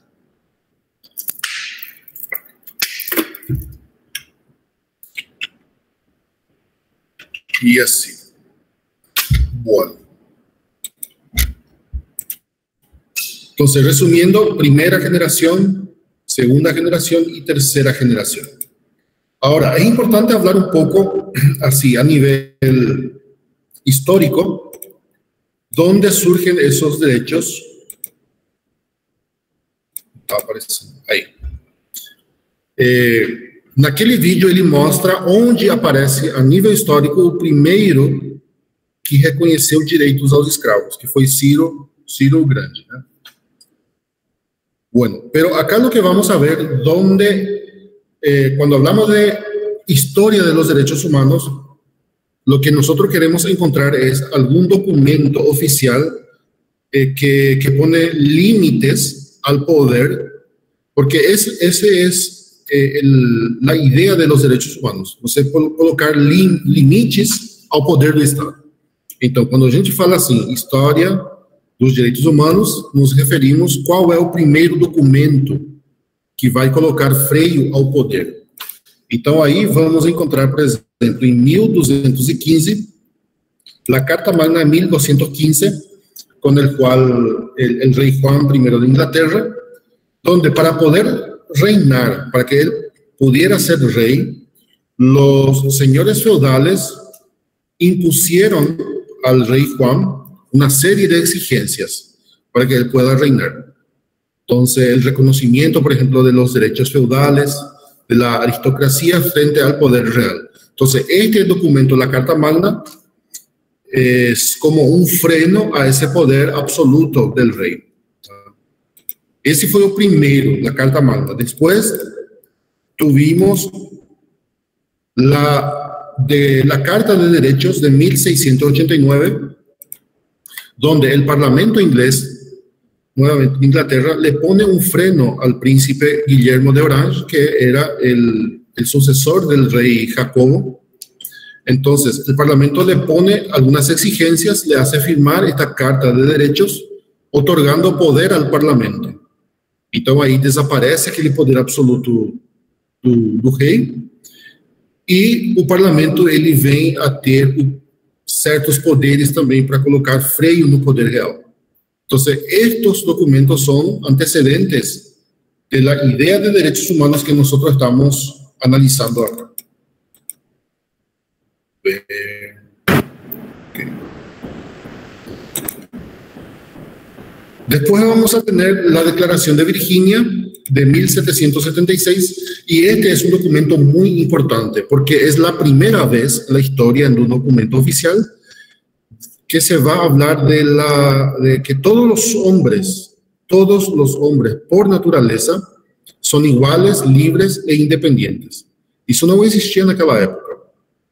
E assim. Bueno. Então, resumindo, primeira geração, segunda geração e terceira geração. Agora, é importante falar um pouco, assim, a nível histórico, onde surgem esses direitos. Está aparecendo aí. Naquele vídeo, ele mostra onde aparece, a nível histórico, o primeiro que reconheceu direitos aos escravos, que foi Ciro o Grande, né? Bueno, pero acá lo que vamos a ver, cuando hablamos de historia de los derechos humanos, lo que nosotros queremos encontrar es algún documento oficial que pone límites al poder, porque ese es la idea de los derechos humanos, você colocar limites ao poder do Estado. Então, quando a gente fala assim, história dos direitos humanos, nos referimos qual é o primeiro documento que vai colocar freio ao poder. Então, aí vamos encontrar, por exemplo, em 1215, a Carta Magna 1215, com a qual o rei Juan I de Inglaterra, onde para poder reinar, para que ele pudiera ser rey, los señores feudales impusieron al rey Juan una serie de exigencias para que él pueda reinar. Entonces, el reconocimiento, por ejemplo, de los derechos feudales, de la aristocracia frente al poder real. Entonces, este documento, la Carta Magna, es como un freno a ese poder absoluto del rey. Ese fue el primero, la Carta Magna. Después tuvimos la Carta de Derechos de 1689, donde el Parlamento inglés, nuevamente Inglaterra, le pone un freno al príncipe Guillermo de Orange, que era el sucesor del rey Jacobo. Entonces, el Parlamento le pone algunas exigencias, le hace firmar esta Carta de Derechos, otorgando poder al Parlamento. Então, aí desaparece aquele poder absoluto do rei, e o Parlamento ele vem a ter certos poderes também para colocar freio no poder real. Então, estes documentos são antecedentes da ideia de direitos humanos que nós estamos analisando agora. Después vamos a tener la Declaración de Virginia de 1776, y este es un documento muy importante porque es la primera vez en la historia en un documento oficial que se va a hablar de que todos los hombres por naturaleza son iguales, libres e independientes. Isso não existia naquela época,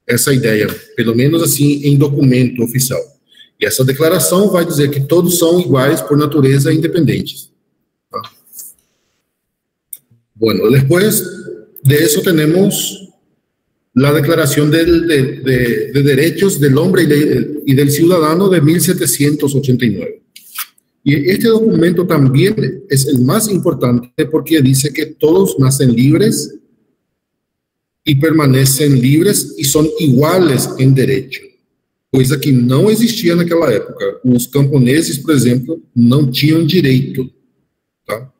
essa ideia, pelo menos assim em documento oficial. E essa declaração vai dizer que todos são iguais por natureza e independentes. Bueno, después de eso tenemos la Declaración de Derechos del Hombre y del Ciudadano de 1789. Y este documento también es el más importante porque dice que todos nacen libres y permanecen libres y son iguales en derecho. Coisa que não existia naquela época. Os camponeses, por exemplo, não tinham direito, tá?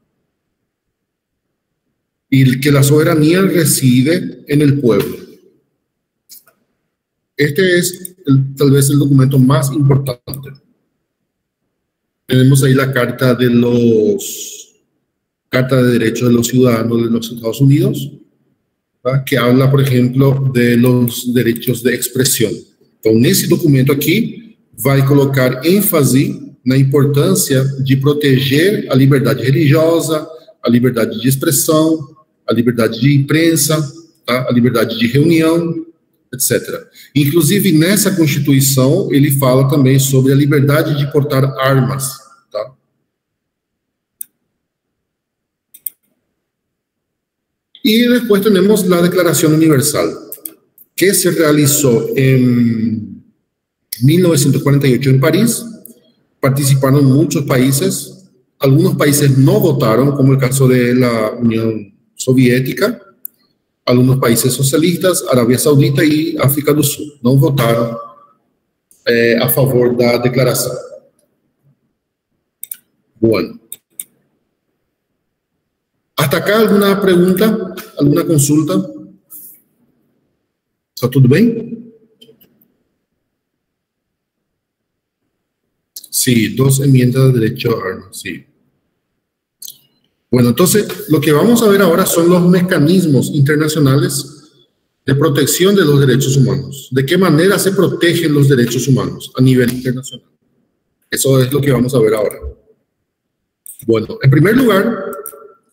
Y que la soberanía reside en el pueblo. Este es tal vez el documento más importante. Tenemos ahí la Carta de Derechos de los Ciudadanos de los Estados Unidos, ¿tá? Que habla, por ejemplo, de los derechos de expresión. Então, nesse documento aqui, vai colocar ênfase na importância de proteger a liberdade religiosa, a liberdade de expressão, a liberdade de imprensa, tá? A liberdade de reunião, etc. Inclusive, nessa Constituição, ele fala também sobre a liberdade de portar armas, tá? E depois temos a Declaração Universal, que se realizó en 1948 en París. Participaron muchos países. Algunos países no votaron, como el caso de la Unión Soviética. Algunos países socialistas, Arabia Saudita y África del Sur, no votaron a favor de la declaración. Bueno. ¿Hasta acá alguna pregunta? ¿Alguna consulta? ¿Está todo bien? Sí, 2 enmiendas de derecho a armas, sí. Bueno, entonces, lo que vamos a ver ahora son los mecanismos internacionales de protección de los derechos humanos. ¿De qué manera se protegen los derechos humanos a nivel internacional? Eso es lo que vamos a ver ahora. Bueno, en primer lugar,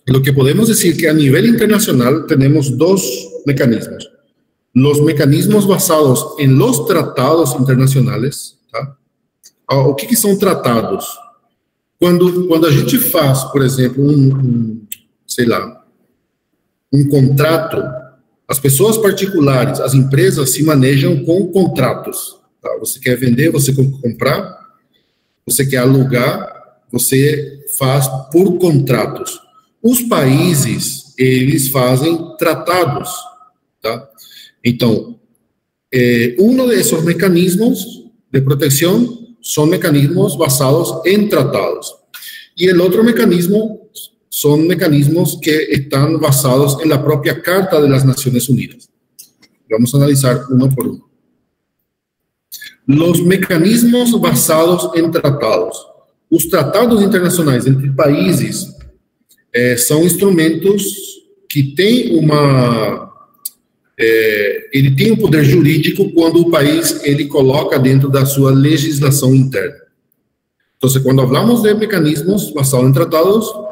lo que podemos decir que a nivel internacional tenemos 2 mecanismos. Los mecanismos basados en los tratados internacionales, tá? O que são tratados? Quando a gente faz, por exemplo, um contrato, as pessoas particulares, as empresas se manejam com contratos, tá? Você quer vender, você quer comprar, você quer alugar, você faz por contratos. Os países, eles fazem tratados, tá? Então, uno de esos mecanismos de protección son mecanismos basados en tratados. Y el otro mecanismo son mecanismos que están basados en la propia Carta de las Naciones Unidas. Vamos a analizar uno por uno. Los mecanismos basados em tratados. Os tratados internacionais entre países são instrumentos que têm ele tem um poder jurídico quando o país ele coloca dentro da sua legislação interna. Então, quando falamos de mecanismos basados em tratados,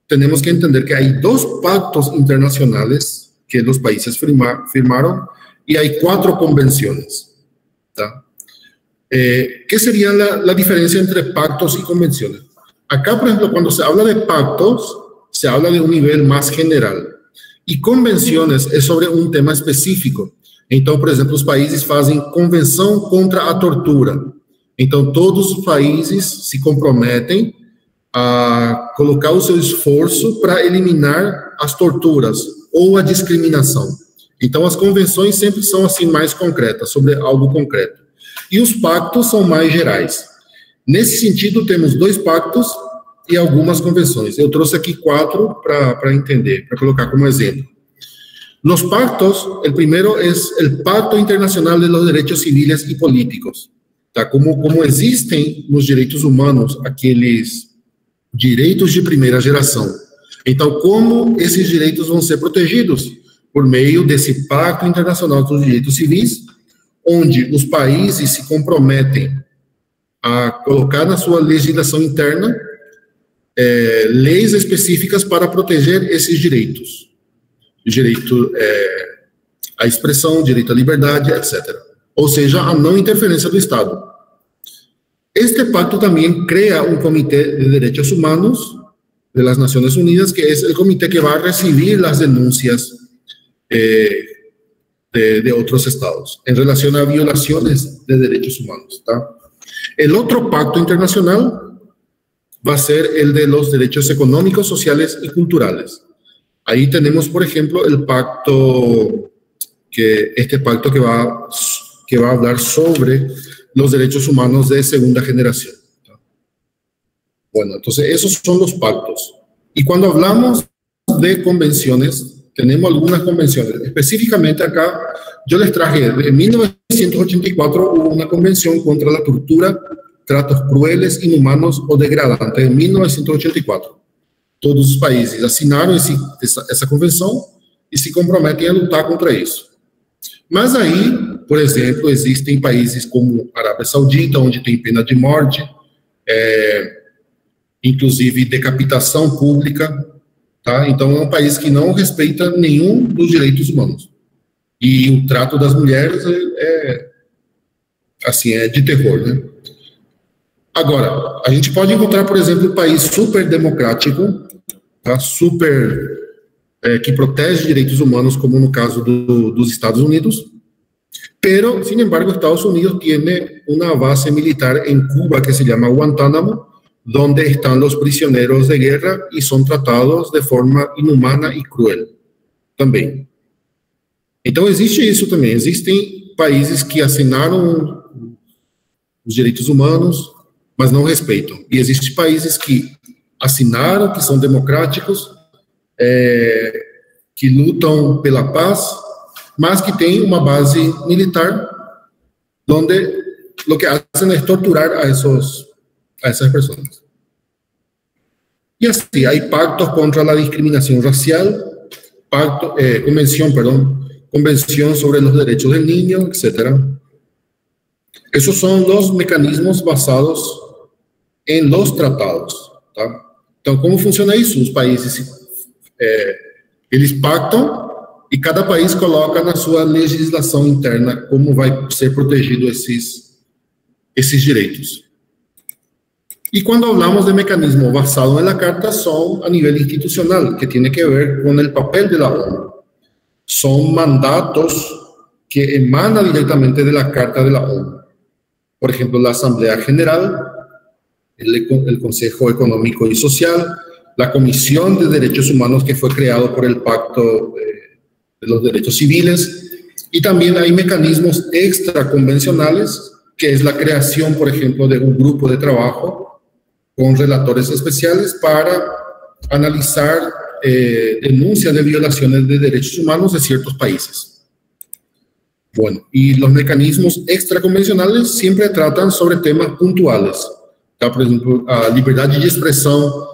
temos que entender que há dois pactos internacionais que os países firmaram e há 4 convenções. Tá? ¿Qué sería la diferencia entre pactos y convenciones? Acá, por ejemplo, cuando se habla de pactos, se habla de un nivel más general. Y convenciones es sobre un tema específico. Entonces, por ejemplo, los países hacen convención contra a tortura. Entonces, todos los países se comprometen a colocar o seu esforço para eliminar as torturas ou a discriminação. Então, as convenções sempre são assim mais concretas, sobre algo concreto. E os pactos são mais gerais. Nesse sentido, temos 2 pactos e algumas convenções. Eu trouxe aqui 4 para entender, para colocar como exemplo. Los pactos, el primero es el Pacto Internacional de los Derechos Civiles y Políticos. Tá? Como existem nos direitos humanos aqueles direitos de primeira geração. Então, como esses direitos vão ser protegidos? Por meio desse Pacto Internacional dos Direitos Civis, onde os países se comprometem a colocar na sua legislação interna leis específicas para proteger esses direitos. Direito à expressão, direito à liberdade, etc. Ou seja, a não interferência do Estado. Este pacto também crea um Comitê de Direitos Humanos de las Naciones Unidas, que es el comité que va a recibir las denuncias de otros estados en relación a violaciones de derechos humanos. ¿tá? El otro pacto internacional va a ser el de los derechos económicos, sociales y culturales. Ahí tenemos, por ejemplo, el pacto, este pacto que va a hablar sobre los derechos humanos de segunda generación. ¿tá? Bueno, entonces esos son los pactos. Y cuando hablamos de convenciones, tenemos algunas convenciones. Específicamente acá, yo les traje, en 1984 hubo una convención contra la tortura, tratos crueles, inhumanos o degradantes, en 1984. Todos os países assinaram essa convenção e se comprometem a lutar contra isso. Mas aí, por exemplo, existem países como a Arábia Saudita, onde tem pena de morte, inclusive decapitação pública. Tá? Então, é um país que não respeita nenhum dos direitos humanos. E o trato das mulheres é de terror, né? Agora, a gente pode encontrar, por exemplo, um país super democrático, tá? Que protege direitos humanos, como no caso dos Estados Unidos, pero, sin embargo, Estados Unidos tiene una base militar en Cuba que se llama Guantánamo, donde están los prisioneros de guerra y son tratados de forma inhumana y cruel também. Então, existe isso também. Existem países que assinaram os direitos humanos, mas não respeitam. E existem países que assinaram, que são democráticos, que lutam pela paz, mas que têm uma base militar, onde o que fazem é torturar a essas pessoas. E assim, há pactos contra a discriminação racial, convenção sobre os direitos do niño, etc. Esses são os mecanismos basados em los tratados. Tá? Então, como funciona isso? Os países, eles pactam e cada país coloca na sua legislação interna como vai ser protegido esses direitos. E quando falamos de mecanismo basado na Carta, são a nível institucional, que tem que ver com o papel da ONU. São mandatos que emanam diretamente da Carta da ONU. Por exemplo, a Assembleia General, el Consejo Económico y Social, la Comisión de Derechos Humanos que fue creado por el Pacto de los Derechos Civiles, y también hay mecanismos extraconvencionales, que es la creación, por ejemplo, de un grupo de trabajo con relatores especiales para analizar denuncias de violaciones de derechos humanos de ciertos países. Bueno, y los mecanismos extraconvencionales siempre tratan sobre temas puntuales. Tá? Por exemplo, a liberdade de expressão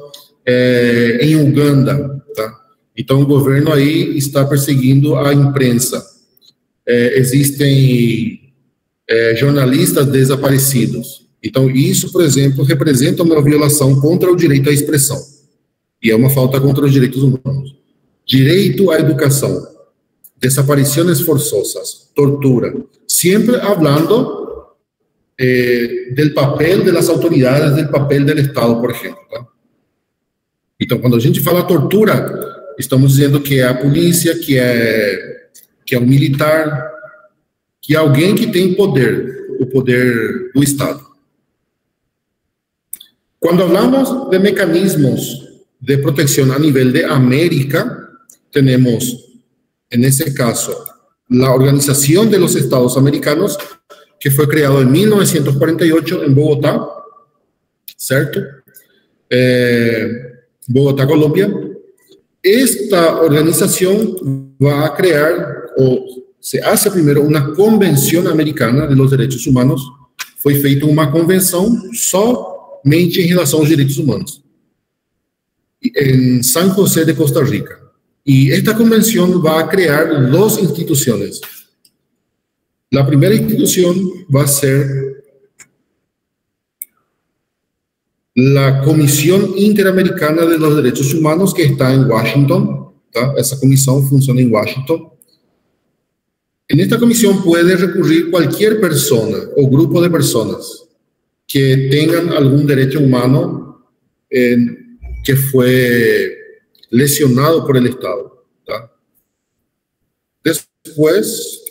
em Uganda. Tá? Então, o governo aí está perseguindo a imprensa. Existem jornalistas desaparecidos. Então, isso, por exemplo, representa uma violação contra o direito à expressão. E é uma falta contra os direitos humanos. Direito à educação, desaparições forçosas, tortura. Sempre hablando del papel de las autoridades, del papel del Estado, por exemplo. Tá? Então, quando a gente fala tortura, estamos dizendo que é a polícia, que é um militar, que é alguém que tem poder, o poder do Estado. Quando falamos de mecanismos de protección a nivel de América, tenemos, en ese caso, la Organización de los Estados Americanos, que fue creado en 1948 en Bogotá, ¿cierto? Bogotá, Colombia. Esta organización va a crear, o se hace primero una convención americana de los derechos humanos. Foi feita uma convenção somente em relação aos direitos humanos, en San José de Costa Rica. Y esta convención va a crear dos instituciones. La primera institución va a ser la Comisión Interamericana de los Derechos Humanos, que está en Washington. ¿tá? Esa comisión funciona en Washington. En esta comisión puede recurrir cualquier persona o grupo de personas que tengan algún derecho humano que fue lesionado por el Estado. ¿tá? Después,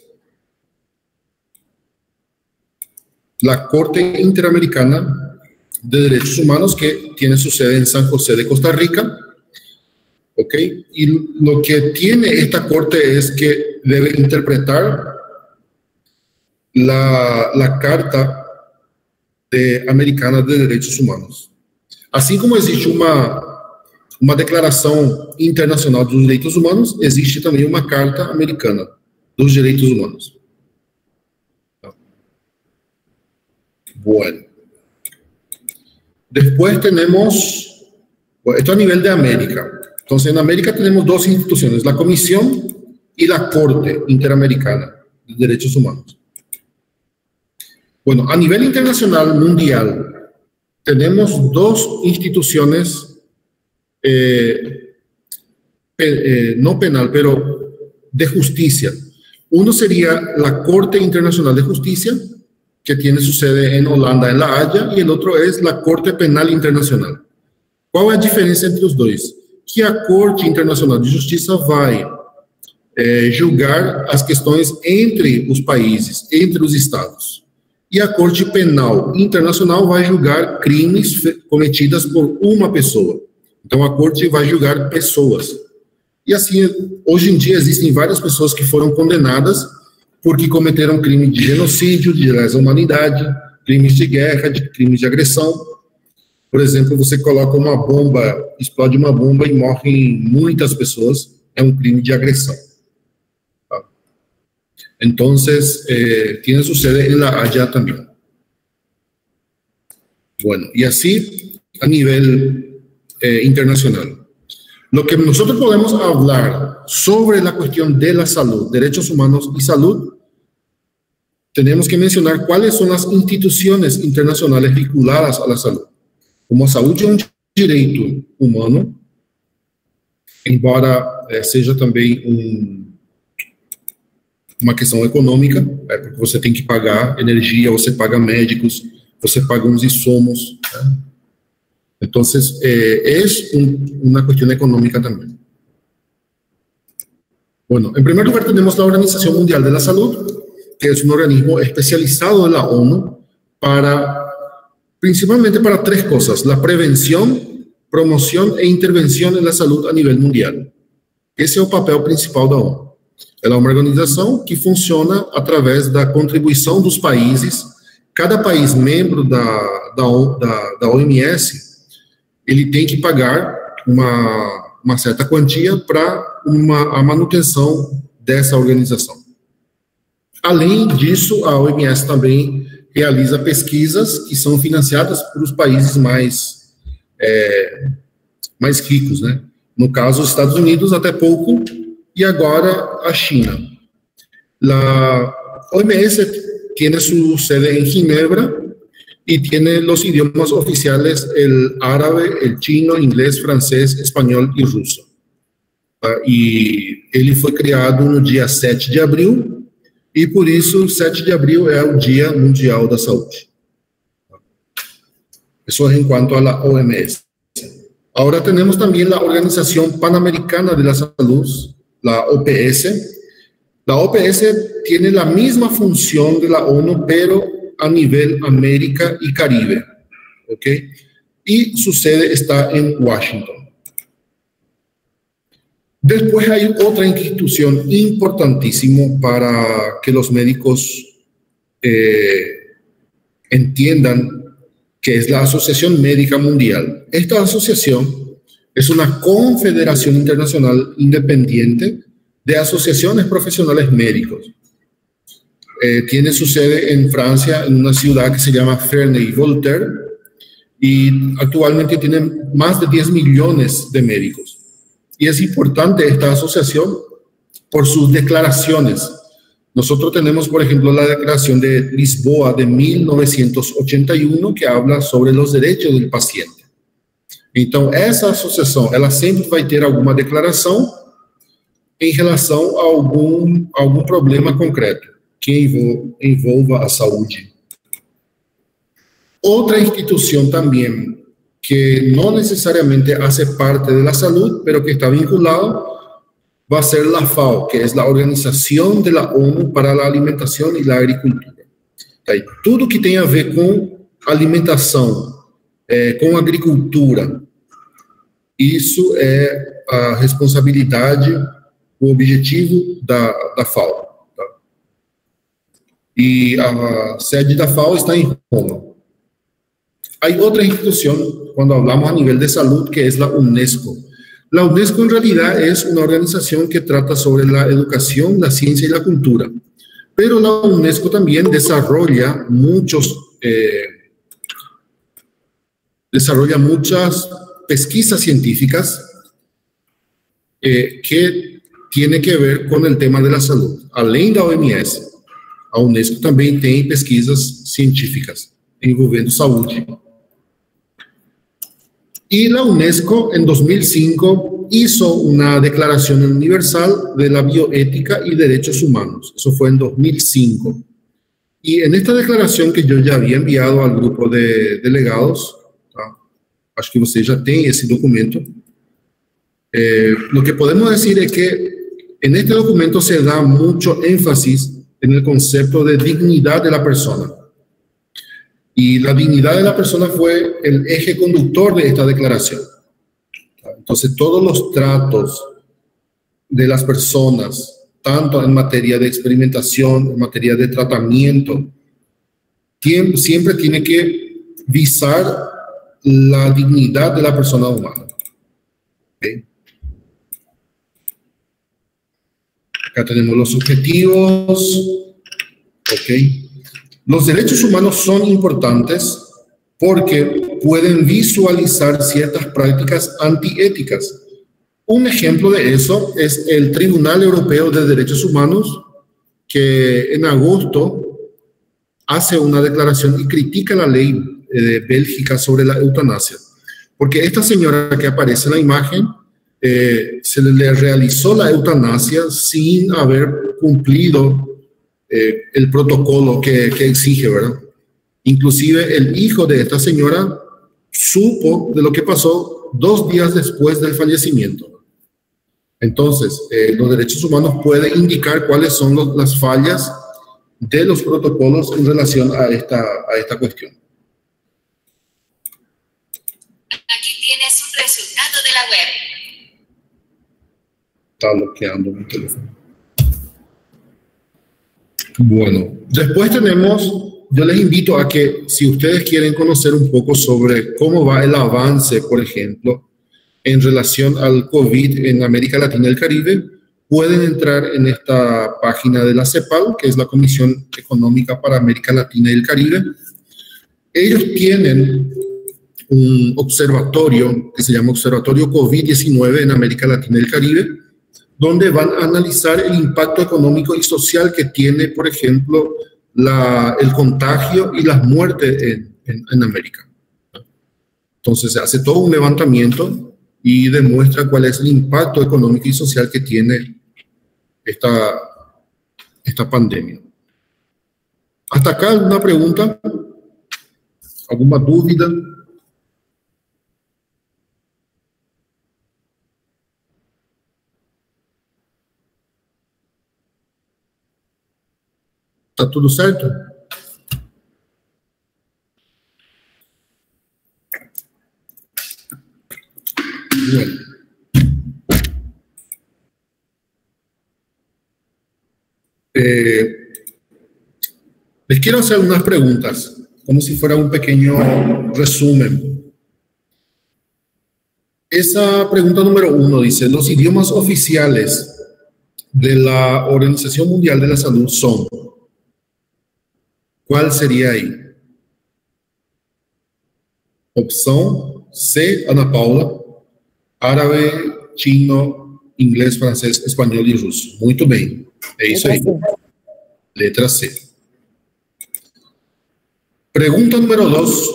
la Corte Interamericana de Derechos Humanos, que tiene su sede en San José de Costa Rica. ¿Ok? Y lo que tiene esta Corte es que debe interpretar la Carta Americana de Derechos Humanos. Assim como existe uma declaração internacional dos direitos humanos, existe também uma Carta Americana dos Direitos Humanos. Bueno. Después tenemos, bueno, esto a nivel de América. Entonces, en América tenemos dos instituciones, la Comisión y la Corte Interamericana de Derechos Humanos. Bueno, a nivel internacional, mundial, tenemos dos instituciones, no penal, pero de justicia. Uno sería la Corte Internacional de Justicia, que tiene su sede en Holanda, en La Haya, y el otro es la Corte Penal Internacional. Qual é a diferença entre os dois? Que a Corte Internacional de Justiça vai julgar as questões entre os países, entre os estados. E a Corte Penal Internacional vai julgar crimes cometidos por uma pessoa. Então, a Corte vai julgar pessoas. E assim, hoje em dia, existem várias pessoas que foram condenadas porque cometeram crime de genocídio, de lesa humanidade, crimes de guerra, crimes de agressão. Por exemplo, você coloca uma bomba, explode uma bomba e morrem muitas pessoas, é um crime de agressão. Tá? Então, tem su sede en La Haya também. Bueno, y así a nivel internacional. Lo que nosotros podemos hablar sobre la cuestión de la salud, derechos humanos y salud, tenemos que mencionar cuáles son las instituciones internacionales vinculadas a la salud. Como a saúde é um direito humano, embora seja também uma questão econômica, porque você tem que pagar energia, você paga médicos, você paga uns insumos. Né? Então, é uma questão econômica também. Bueno, en primer lugar tenemos la Organización Mundial de la Salud, que es un organismo especializado de la ONU principalmente para tres cosas: la prevención, promoción e intervención en la salud a nivel mundial. Esse é o papel principal da ONU. Ela é uma organização que funciona através da contribuição dos países. Cada país membro da OMS, ele tem que pagar uma certa quantia para a manutenção dessa organização. Além disso, a OMS também realiza pesquisas que são financiadas por os países mais ricos, né? No caso, os Estados Unidos até pouco, e agora a China. La OMS tiene su sede en Ginebra y tiene los idiomas oficiales el árabe, el chino, inglés, francés, español y ruso. E ele foi criado no dia 7 de abril, e por isso 7 de abril é o Dia Mundial da Saúde. Eso es en cuanto a la OMS. Ahora tenemos también la Organización Panamericana de la Salud, la OPS. La OPS tiene la misma función de la ONU, pero a nivel América y Caribe, ¿ok? Y su sede está en Washington. Después hay otra institución importantísima para que los médicos entiendan, que es la Asociación Médica Mundial. Esta asociación es una confederación internacional independiente de asociaciones profesionales médicos. Tiene su sede en Francia, en una ciudad que se llama Ferney-Voltaire, y actualmente tiene más de 10 millones de médicos. Y es importante esta asociación por sus declaraciones. Nosotros tenemos, por ejemplo, la Declaración de Lisboa de 1981, que habla sobre los derechos del paciente. Entonces, esa asociación, ela sempre vai ter alguma declaração em relação a algum problema concreto que envolva a saúde. Otra institución también que no necesariamente hace parte de la salud, pero que está vinculado, va a ser la FAO, que es la Organización de la ONU para la Alimentación y la Agricultura. Aí, tudo que tem a ver com alimentação, com agricultura, isso é a responsabilidade, o objetivo da FAO. Tá? E a sede da FAO está em Roma. Hay otra institución, cuando hablamos a nivel de salud, que es la UNESCO. La UNESCO en realidad es una organización que trata sobre la educación, la ciencia y la cultura. Pero la UNESCO también desarrolla muchas pesquisas científicas que tienen que ver con el tema de la salud. Além da OMS, a UNESCO também tem pesquisas científicas envolvendo saúde. Y la UNESCO en 2005 hizo una declaración universal de la bioética y derechos humanos. Eso fue en 2005. Y en esta declaración que yo ya había enviado al grupo de delegados, acho que ustedes ya tienen ese documento, lo que podemos decir es que en este documento se da mucho énfasis en el concepto de dignidad de la persona. Y la dignidad de la persona fue el eje conductor de esta declaración. Entonces, todos los tratos de las personas, tanto en materia de experimentación, en materia de tratamiento, siempre tiene que visar la dignidad de la persona humana. ¿Okay? Acá tenemos los objetivos. Ok. Los derechos humanos son importantes porque pueden visualizar ciertas prácticas antiéticas. Un ejemplo de eso es el Tribunal Europeo de Derechos Humanos, que en agosto hace una declaración y critica la ley de Bélgica sobre la eutanasia. Porque esta señora que aparece en la imagen, se le realizó la eutanasia sin haber cumplido el protocolo que exige, ¿verdad? Inclusive el hijo de esta señora supo de lo que pasó 2 días después del fallecimiento. Entonces, los derechos humanos pueden indicar cuáles son las fallas de los protocolos en relación a esta cuestión. Aquí tienes un resultado de la web. Está bloqueando mi teléfono. Bueno, después yo les invito a que si ustedes quieren conocer un poco sobre cómo va el avance, por ejemplo, en relación al COVID en América Latina y el Caribe, pueden entrar en esta página de la CEPAL, que es la Comisión Económica para América Latina y el Caribe. Ellos tienen un observatorio que se llama Observatorio COVID-19 en América Latina y el Caribe, donde van a analizar el impacto económico y social que tiene, por ejemplo, el contagio y las muertes en América. Entonces se hace todo un levantamiento y demuestra cuál es el impacto económico y social que tiene esta pandemia. ¿Hasta acá alguna pregunta? ¿Alguna duda? ¿Está tudo certo? Bueno. Les quiero hacer unas preguntas, como si fuera un pequeño resumen. Esa pregunta número 1 dice, los idiomas oficiales de la Organización Mundial de la Salud son. ¿Cuál sería ahí? Opción C, Ana Paula, árabe, chino, inglés, francés, español y ruso. Muy bien, es eso ahí. Letra C. Pregunta número 2.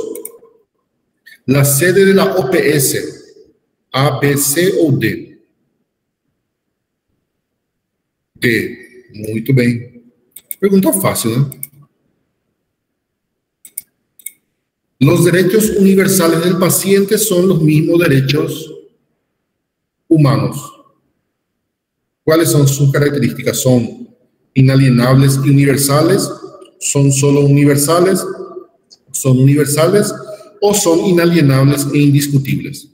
La sede de la OPS, A, B, C o D. D. Muy bien. Pregunta fácil, ¿no? Los derechos universales del paciente son los mismos derechos humanos. ¿Cuáles son sus características? ¿Son inalienables y universales? ¿Son solo universales? ¿Son universales o son inalienables e indiscutibles?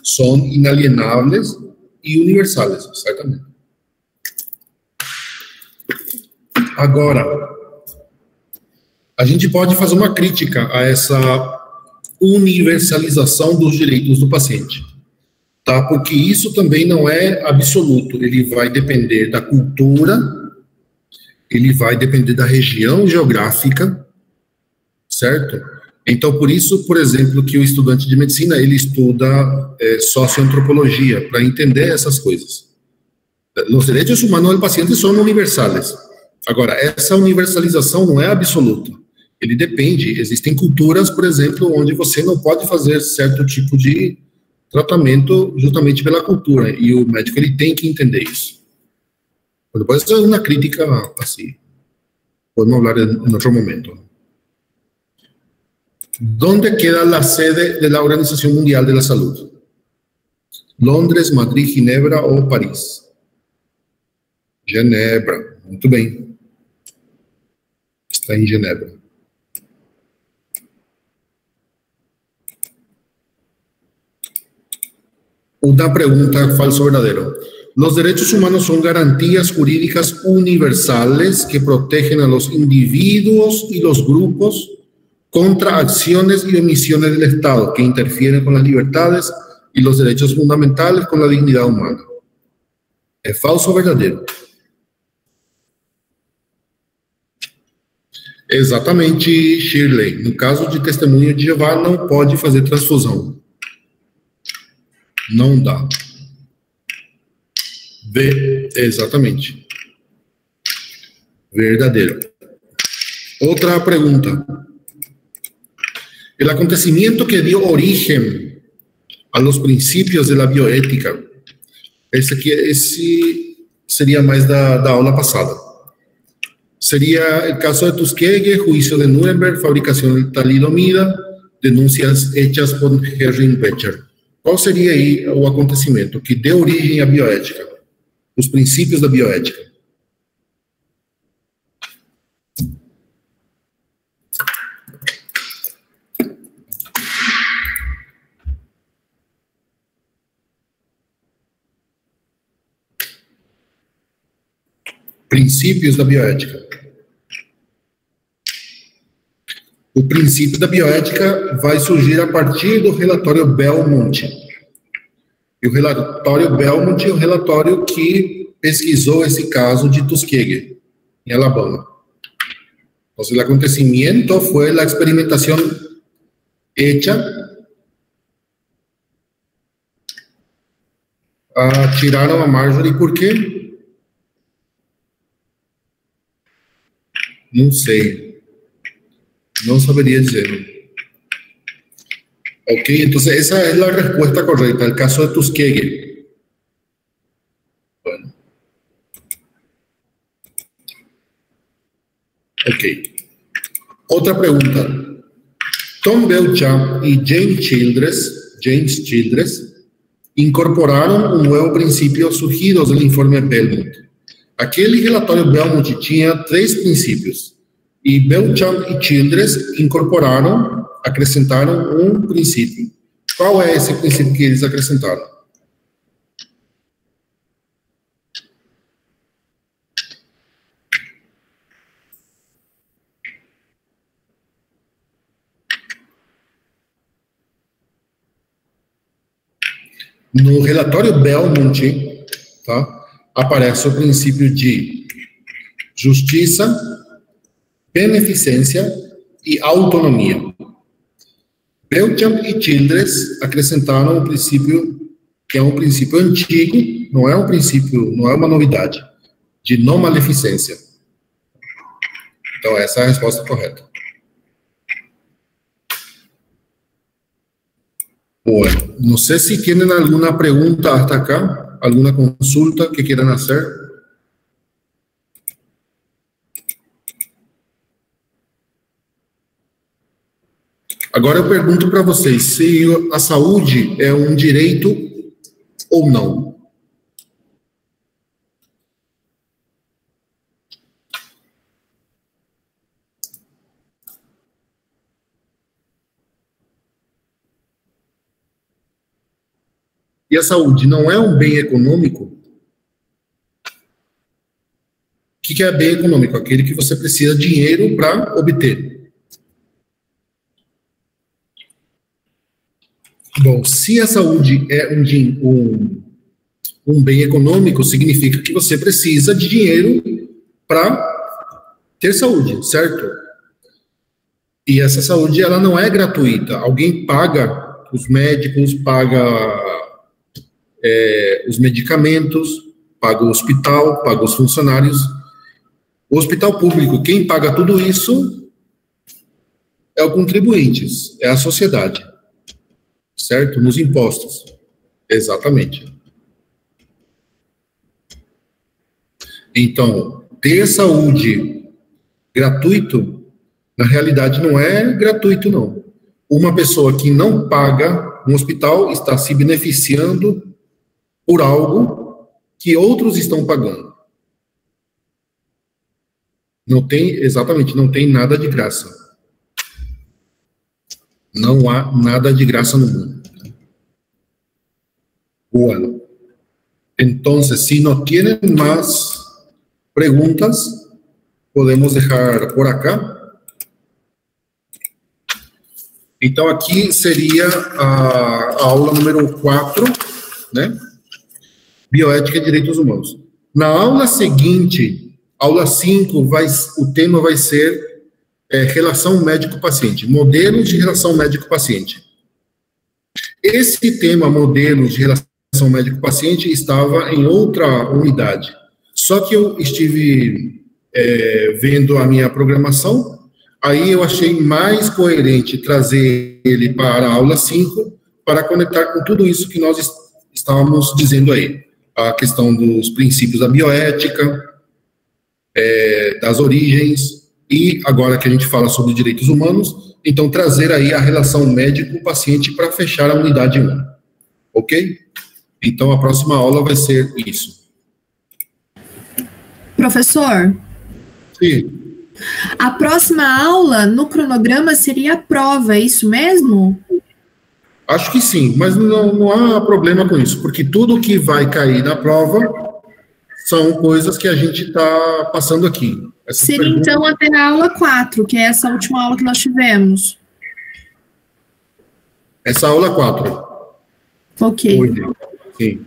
Son inalienables y universales, exactamente. Agora, a gente pode fazer uma crítica a essa universalização dos direitos do paciente, tá? Porque isso também não é absoluto, ele vai depender da cultura, ele vai depender da região geográfica, certo? Então, por isso, por exemplo, que o estudante de medicina, ele estuda socioantropologia, para entender essas coisas. Os direitos humanos do paciente são universais. Agora, essa universalização não é absoluta. Ele depende. Existem culturas, por exemplo, onde você não pode fazer certo tipo de tratamento justamente pela cultura. E o médico ele tem que entender isso. Depois é uma crítica assim. Podemos falar em outro momento. ¿Dónde queda la sede de la Organización Mundial de la Salud? ¿Londres, Madrid, Ginebra o París? Genebra. Muito bem. Está em Genebra. Una pregunta, falso o verdadero. Los derechos humanos son garantías jurídicas universales que protegen a los individuos y los grupos contra acciones y omisiones del Estado que interfieren con las libertades y los derechos fundamentales con la dignidad humana. ¿Es falso o verdadeiro? Exatamente, Shirley. No caso de testemunho de Jeová, não pode fazer transfusão. Não dá. Exatamente. Verdadeiro. Outra pergunta. El acontecimiento que dio origen a los principios de la bioética, esse seria mais da aula passada. Seria el caso de Tuskegee, juicio de Nuremberg, fabricación de talidomida, denuncias hechas por Henry Becher. Qual seria aí o acontecimento que deu origem à bioética? Os princípios da bioética. Princípios da bioética. O O princípio da bioética vai surgir a partir do relatório Belmont. E o relatório Belmont é o relatório que pesquisou esse caso de Tuskegee, em Alabama. Então, o acontecimiento foi a experimentação hecha. Tiraram a Marjorie por quê? Não sei. Não saberia dizer. Ok, então essa é a resposta correta. O caso de Tuskegee. Bueno. Ok. Outra pergunta. Tom Belchamp e James Childress incorporaram um novo princípio surgido do informe Belmont. Aquele relatório Belmont tinha 3 princípios, e Belchamp e Childress incorporaram, acrescentaram um princípio. Qual é esse princípio que eles acrescentaram? No relatório Belmont, tá, aparece o princípio de justiça, beneficência e autonomia. Belchamp e Childress acrescentaram um princípio que é um princípio antigo, não é um princípio, não é uma novidade, de não maleficência. Então, essa é a resposta correta. Bueno, no sé si tienen alguna pregunta hasta acá, alguna consulta que quieran hacer. Agora eu pergunto para vocês se a saúde é um direito ou não. E a saúde não é um bem econômico? O que é bem econômico? Aquele que você precisa de dinheiro para obter. Bom, se a saúde é um bem econômico, significa que você precisa de dinheiro para ter saúde, certo? E essa saúde, ela não é gratuita. Alguém paga os médicos, paga os medicamentos, paga o hospital, paga os funcionários. O hospital público, quem paga tudo isso é o contribuinte, é a sociedade, certo? Nos impostos, exatamente. Então, ter saúde gratuito, na realidade não é gratuito, não. Uma pessoa que não paga um hospital está se beneficiando por algo que outros estão pagando. Não tem, exatamente, não tem nada de graça. Não há nada de graça no mundo. Bueno, entonces, si no tienen más preguntas, podemos dejar por acá. Então, aqui seria a aula número 4, né? Bioética e Direitos Humanos. Na aula seguinte, aula 5, o tema vai ser relação médico-paciente, modelos de relação médico-paciente. Esse tema, modelos de relação médico-paciente, estava em outra unidade. Só que eu estive vendo a minha programação, aí eu achei mais coerente trazer ele para a aula 5, para conectar com tudo isso que nós estávamos dizendo aí. A questão dos princípios da bioética, das origens, e agora que a gente fala sobre direitos humanos, então trazer aí a relação médico-paciente para fechar a unidade 1. Ok? Então a próxima aula vai ser isso. Professor? Sim. A próxima aula, no cronograma, seria a prova, é isso mesmo? Acho que sim, mas não há problema com isso, porque tudo que vai cair na prova são coisas que a gente está passando aqui. Seria então até a aula 4, que é essa última aula que nós tivemos. Essa aula 4. Ok. Sim.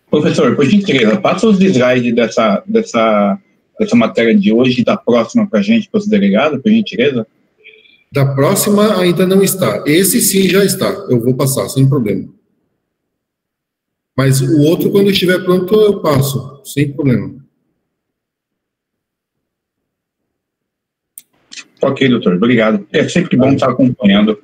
Professor, por gentileza, passa os slides dessa matéria de hoje e da próxima para a gente, para os delegados, por gentileza. Da próxima ainda não está. Esse sim já está. Eu vou passar, sem problema. Mas o outro, quando estiver pronto, eu passo, sem problema. Ok, doutor, obrigado. É sempre bom estar acompanhando